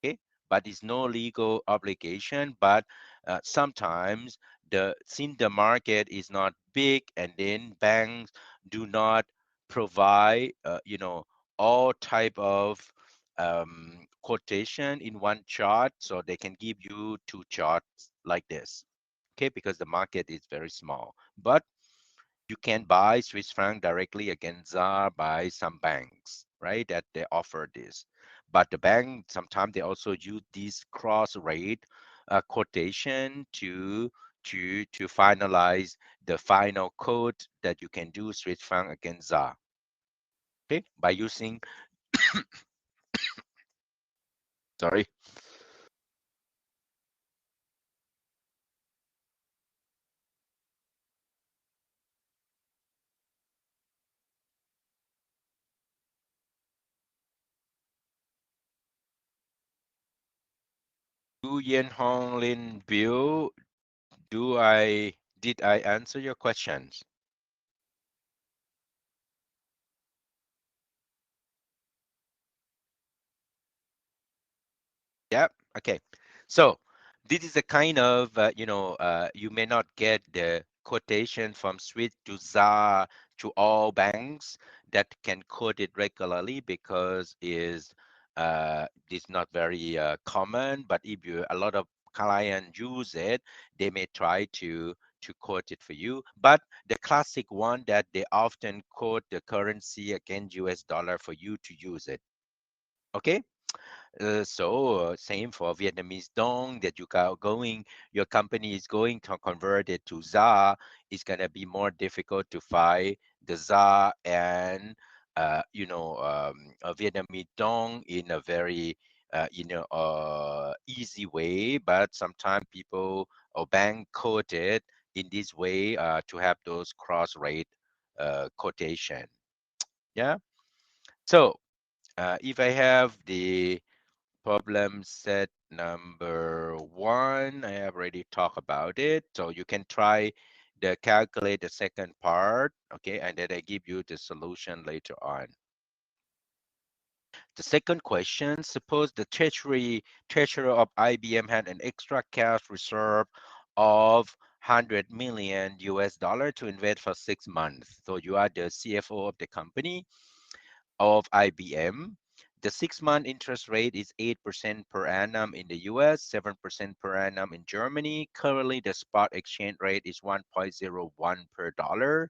Okay, but it's no legal obligation. But sometimes since the market is not big, and then banks do not provide all type of quotation in one chart, so they can give you two charts like this. Okay, because the market is very small, but you can buy Swiss franc directly against ZAR by some banks, right? That they offer this. But the bank sometimes they also use this cross rate quotation to finalize the final quote that you can do Swiss franc against ZAR. Okay, by using sorry. Du Yen Hong Lin Bill, did I answer your questions? Yeah. Okay. So this is a kind of, you may not get the quotation from Swiss to ZAR to all banks that can quote it regularly because is not very common. But if a lot of clients use it, they may try to quote it for you. But the classic one that they often quote the currency against US dollar for you to use it. Okay. So same for Vietnamese dong that your company is going to convert it to ZAR. It's gonna be more difficult to find the ZAR and a Vietnamese dong in a very easy way. But sometimes people or bank code it in this way to have those cross rate quotation. Yeah. So if I have the problem set number one, I have already talked about it. So you can try calculate the second part, okay, and then I give you the solution later on. The second question, suppose the treasurer of IBM had an extra cash reserve of 100 million US dollar to invest for 6 months. So you are the CFO of the company of IBM. The 6-month interest rate is 8% per annum in the US, 7% per annum in Germany. Currently, the spot exchange rate is 1.01 per dollar,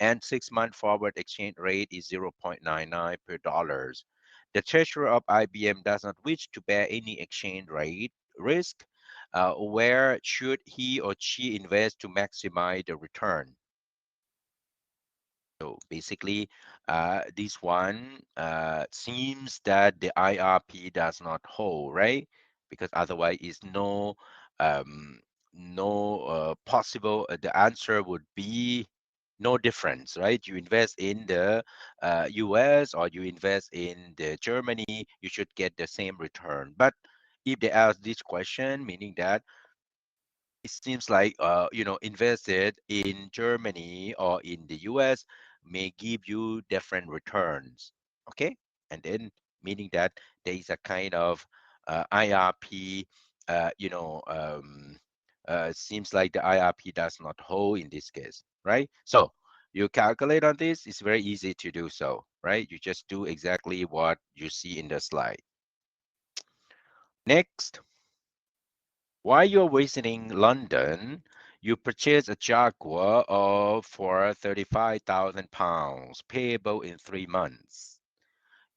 and 6-month forward exchange rate is 0.99 per dollars. The treasurer of IBM does not wish to bear any exchange rate risk. Where should he or she invest to maximize the return? So basically, this one seems that the IRP does not hold, right? Because otherwise, it's um, no possible. The answer would be no difference, right? You invest in the US or you invest in the Germany, you should get the same return. But if they ask this question, meaning that it seems like invested in Germany or in the US may give you different returns. Okay, and then meaning that there is a kind of IRP. Seems like the IRP does not hold in this case, right? So you calculate on this. It's very easy to do so, right? You just do exactly what you see in the slide. Next. While you're visiting London, you purchase a Jaguar for £35,000, payable in 3 months.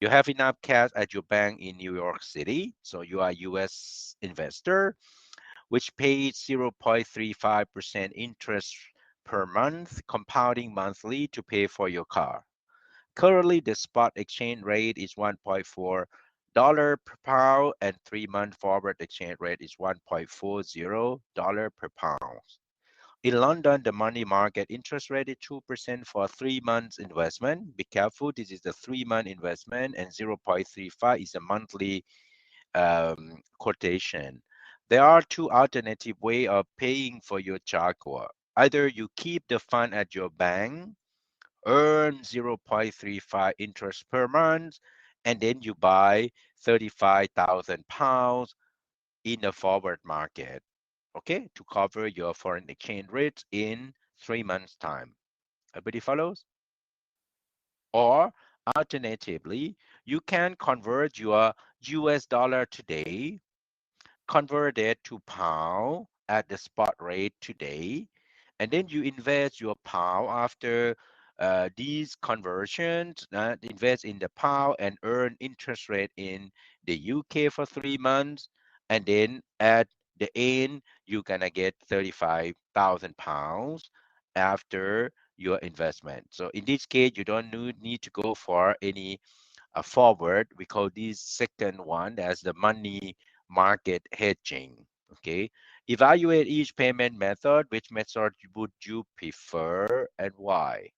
You have enough cash at your bank in New York City, so you are a US investor, which pays 0.35% interest per month, compounding monthly to pay for your car. Currently, the spot exchange rate is 1.4 dollar per pound, and 3-month forward exchange rate is 1.40 dollar per pound. In London, the money market interest rate is 2% for 3 months investment. Be careful, this is the 3-month investment, and 0.35 is a monthly quotation. There are two alternative ways of paying for your Jaguar. Either you keep the fund at your bank, earn 0.35 interest per month, and then you buy 35,000 pounds in the forward market, okay, to cover your foreign exchange rates in 3 months' time. Everybody follows? Or alternatively, you can convert your US dollar today, convert it to pound at the spot rate today, and then you invest your pound after these conversions, invest in the pound and earn interest rate in the UK for 3 months, and then at the end you're gonna get 35,000 pounds after your investment. So in this case, you don't need to go for any forward. We call this second one as the money market hedging. Okay, evaluate each payment method. Which method would you prefer and why?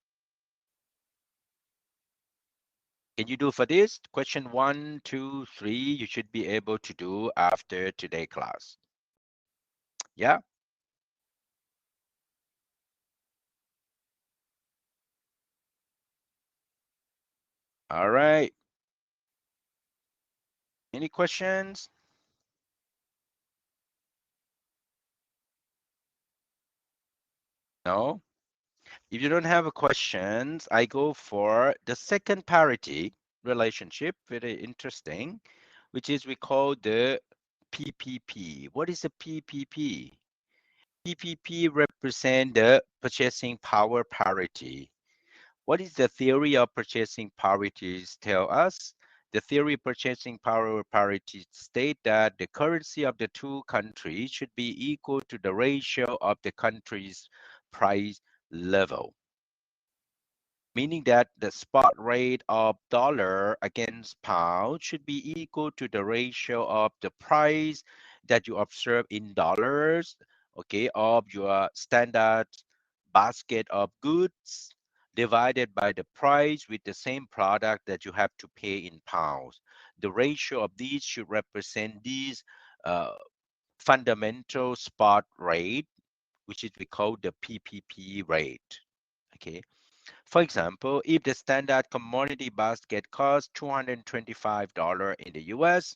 Can you do for this? Question 1, 2, 3, you should be able to do after today class. Yeah. All right. Any questions? No? If you don't have a questions, I go for the second parity relationship, very interesting, which is we call the PPP. What is a PPP? PPP represent the purchasing power parity. What is the theory of purchasing parities tell us? The theory of purchasing power parity state that the currency of the two countries should be equal to the ratio of the country's price level, meaning that the spot rate of dollar against pound should be equal to the ratio of the price that you observe in dollars, okay, of your standard basket of goods divided by the price with the same product that you have to pay in pounds. The ratio of these should represent these fundamental spot rate which is we call the PPP rate. Okay. For example, if the standard commodity basket costs $225 in the US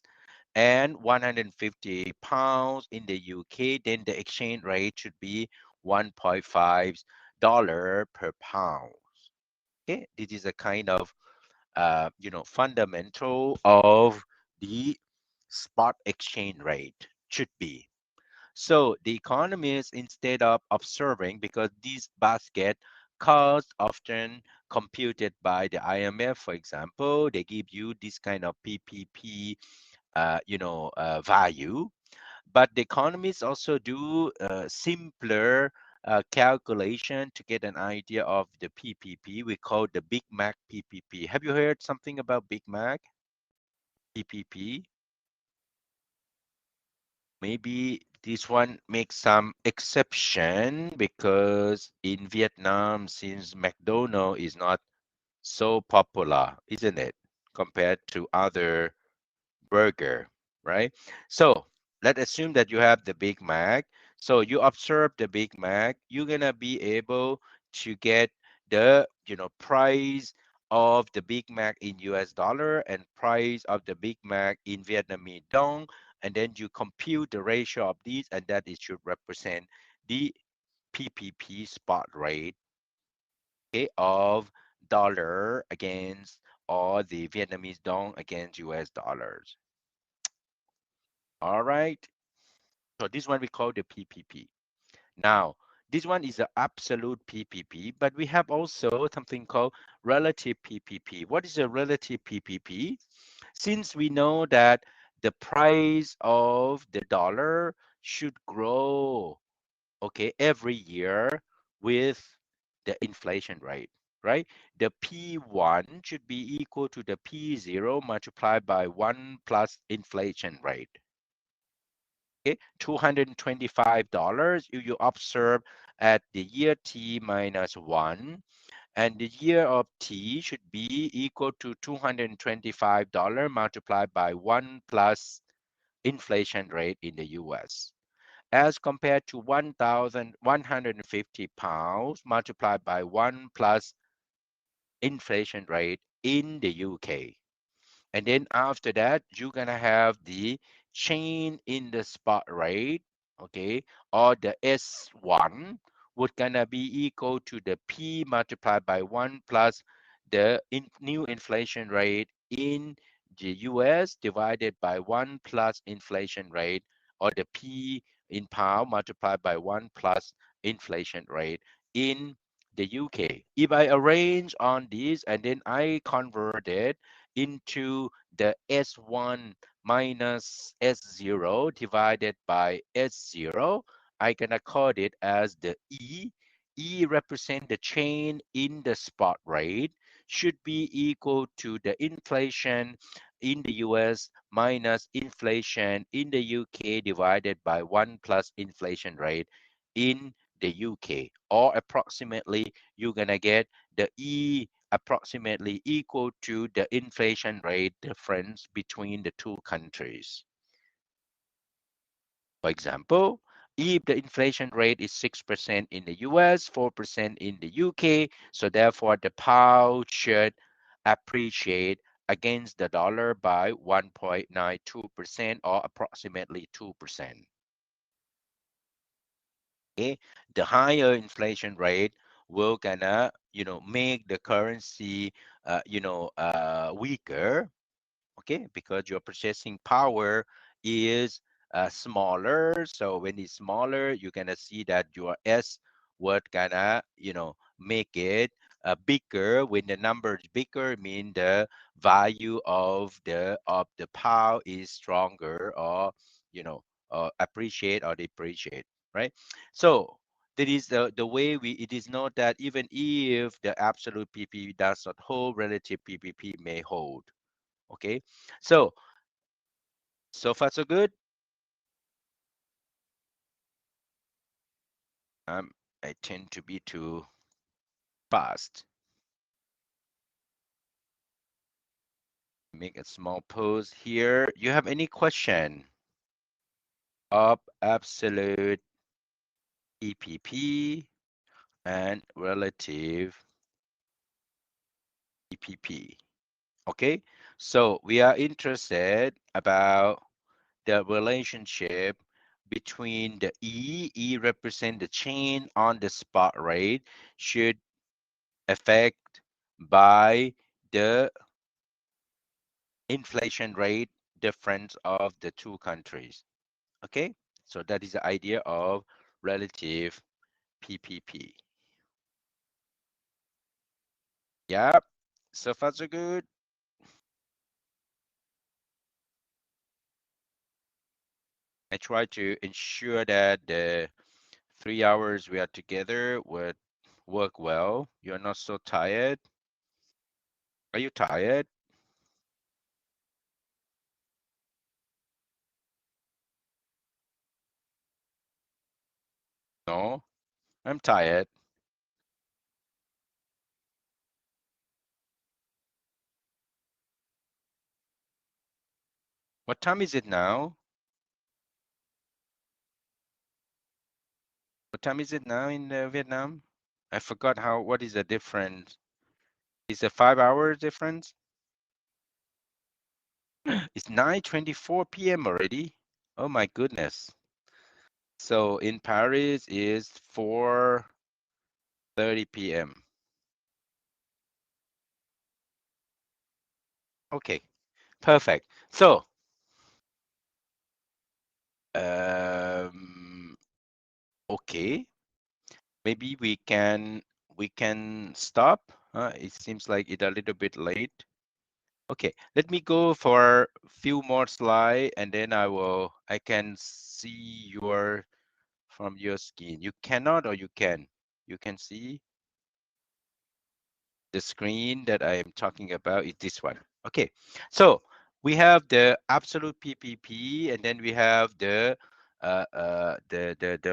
and 150 pounds in the UK, then the exchange rate should be $1.5 per pound. Okay, this is a kind of fundamental of the spot exchange rate should be. So the economists, instead of observing, because these basket costs often computed by the IMF, for example, they give you this kind of PPP, value. But the economists also do simpler calculation to get an idea of the PPP. We call the Big Mac PPP. Have you heard something about Big Mac PPP? Maybe this one makes some exception because in Vietnam, since McDonald's is not so popular, isn't it, compared to other burger, right? So let's assume that you have the Big Mac. So you observe the Big Mac, you're gonna be able to get the price of the Big Mac in US dollar and price of the Big Mac in Vietnamese dong, and then you compute the ratio of these, and that it should represent the PPP spot rate, okay, of dollar against or the Vietnamese dong against US dollars. All right. So this one we call the PPP. Now, this one is an absolute PPP, but we have also something called relative PPP. What is a relative PPP? Since we know that the price of the dollar should grow, okay, every year with the inflation rate, right? The P1 should be equal to the P0 multiplied by 1 plus inflation rate. Okay, $225 you observe at the year t minus 1, and the year of t should be equal to $225 multiplied by 1 plus inflation rate in the US, as compared to 1,150 pounds multiplied by 1 plus inflation rate in the UK. And then after that, you're gonna have the change in the spot rate, okay, or the S1 would gonna be equal to the P multiplied by 1 plus the new inflation rate in the US divided by 1 plus inflation rate, or the P in pound multiplied by 1 plus inflation rate in the UK. If I arrange on this and then I convert it into the S1 minus S0 divided by S0, I can call it as the E. E represent the change in the spot rate, should be equal to the inflation in the US minus inflation in the UK divided by 1 plus inflation rate in the UK, or approximately you're gonna get the E approximately equal to the inflation rate difference between the two countries. For example, if the inflation rate is 6% in the US, 4% in the UK, so therefore the pound should appreciate against the dollar by 1.92% or approximately 2%. Okay, the higher inflation rate will gonna make the currency weaker, okay, because your purchasing power is smaller. So when it's smaller, you're gonna see that your S would gonna make it bigger. When the number is bigger, mean the value of the power is stronger, or appreciate or depreciate, right? So that is the way it is not that even if the absolute PPP does not hold, relative PPP may hold. Okay, so far so good. I tend to be too fast. Make a small pause here. You have any question of absolute PPP and relative PPP. Okay, so we are interested about the relationship between the E represent the change on the spot rate should affect by the inflation rate difference of the two countries. Okay, so that is the idea of relative PPP. Yeah, so far so good. I try to ensure that the 3 hours we are together would work well. You're not so tired. Are you tired? No, I'm tired. What time is it now? What time is it now in Vietnam? I forgot what is the difference? Is it 5 hours difference? It's 9:24 p.m. already. Oh my goodness. So in Paris is 4:30 p.m. Okay, perfect. So okay, maybe we can stop. It seems like it's a little bit late. Okay, let me go for a few more slides and then I can see your from your screen. You cannot or you can? You can see the screen that I am talking about is this one. Okay, so we have the absolute PPP and then we have the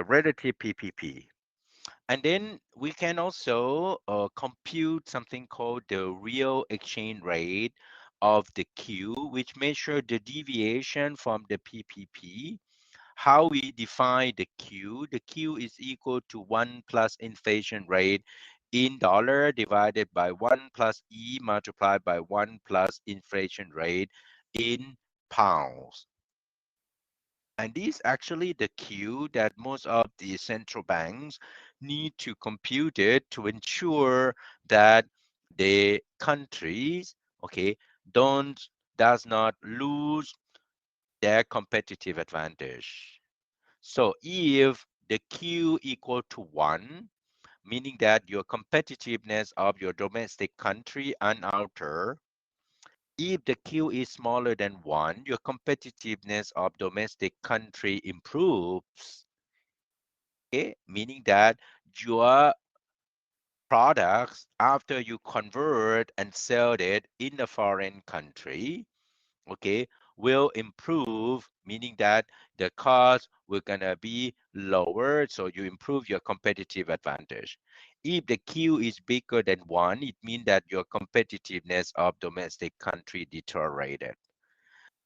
relative PPP. And then we can also compute something called the real exchange rate of the Q, which measure the deviation from the PPP. How we define the Q? The Q is equal to 1 plus inflation rate in dollar divided by 1 plus E multiplied by 1 plus inflation rate in pounds. And this actually the Q that most of the central banks need to compute it to ensure that the countries, okay, does not lose their competitive advantage. So if the Q equal to 1, meaning that your competitiveness of your domestic country unaltered. If the Q is smaller than 1, your competitiveness of domestic country improves. Okay, meaning that your products, after you convert and sell it in a foreign country, okay, will improve, meaning that the cost will gonna be lower, so you improve your competitive advantage. If the Q is bigger than 1, it means that your competitiveness of domestic country deteriorated.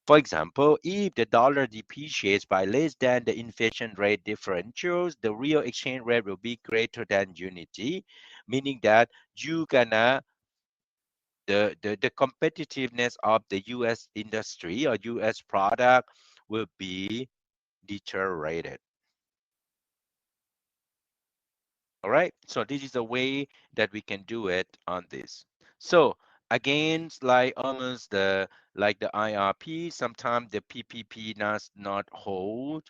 For example, if the dollar depreciates by less than the inflation rate differentials, the real exchange rate will be greater than unity, meaning that you gonna the competitiveness of the US industry or US product will be deteriorated. All right, so this is a way that we can do it on this. So again, like almost like the IRP, sometimes the PPP does not hold.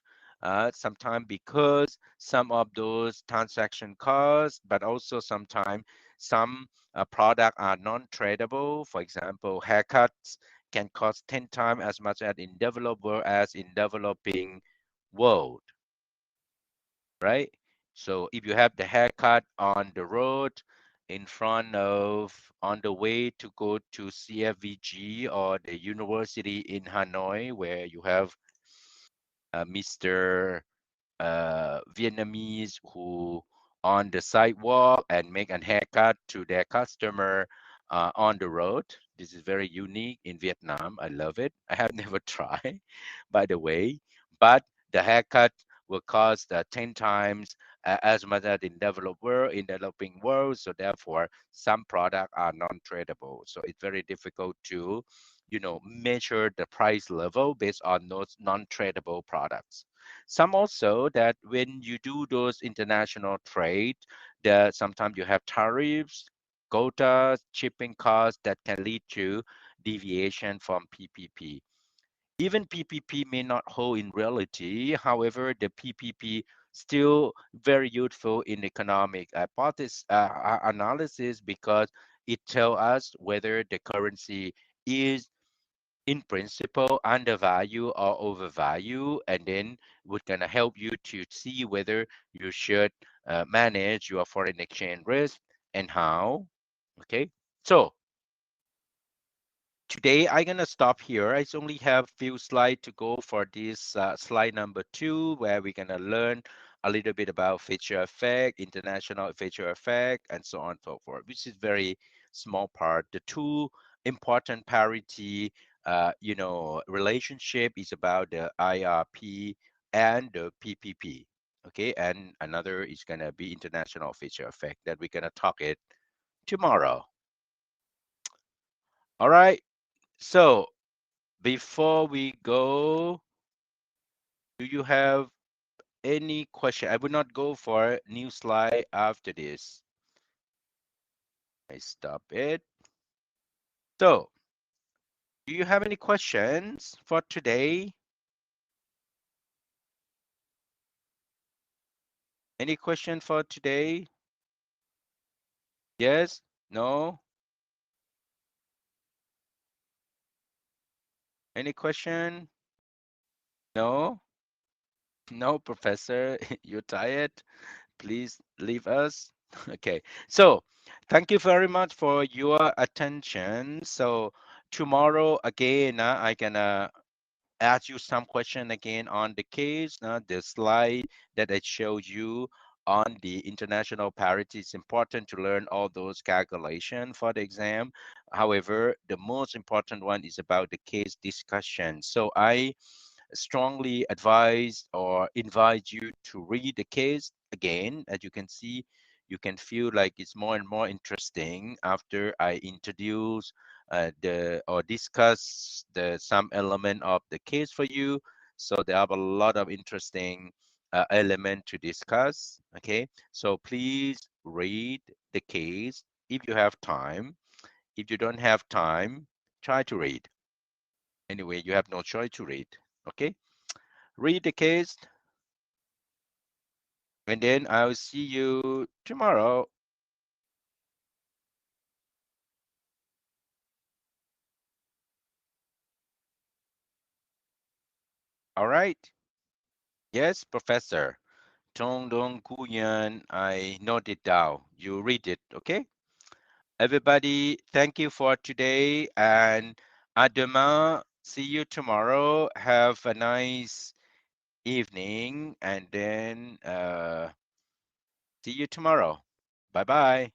Sometimes because some of those transaction costs, but also sometimes some products are non-tradable. For example, haircuts can cost 10 times as much as in developed world as in developing world, right? So if you have the haircut on the road in front of on the way to go to CFVG or the university in Hanoi where you have Mr. Vietnamese who on the sidewalk and make a haircut to their customer on the road. This is very unique in Vietnam. I love it. I have never tried, by the way, but the haircut will cost 10 times as much as in developed world, in developing world. So therefore, some products are non-tradable. So it's very difficult to, measure the price level based on those non-tradable products. Some also that when you do those international trade, that sometimes you have tariffs, quotas, shipping costs that can lead to deviation from PPP. Even PPP may not hold in reality. However, the PPP still very useful in economic hypothesis analysis because it tells us whether the currency is in principle undervalue or overvalue, and then we're gonna help you to see whether you should manage your foreign exchange risk and how. Okay, so today I'm gonna stop here. I only have few slides to go for this slide number 2, where we're gonna learn a little bit about Fisher effect, international Fisher effect, and so on and so forth, which is very small part. The two important parity, relationship is about the IRP and the PPP. Okay, and another is gonna be international Fisher effect that we're gonna talk it tomorrow. All right. So before we go, do you have any question? I would not go for new slide after this. I stop it. So, do you have any questions for today? Any question for today? Yes? No? Any question? No? No, Professor, you're tired? Please leave us. Okay, so thank you very much for your attention. So tomorrow again, I gonna ask you some question again on the case. The slide that I showed you on the international parity, it's important to learn all those calculations for the exam. However, the most important one is about the case discussion. So I strongly advise or invite you to read the case again. As you can see, you can feel like it's more and more interesting after I introduce the or discuss the some element of the case for you. So there are a lot of interesting element to discuss. Okay, so please read the case if you have time. If you don't have time, try to read. Anyway, you have no choice to read. Okay, read the case, and then I'll see you tomorrow. All right. Yes, Professor. Tong Dong Kuyan, I noted down. You read it, okay? Everybody, thank you for today, and à demain. See you tomorrow. Have a nice evening, and then see you tomorrow. Bye-bye.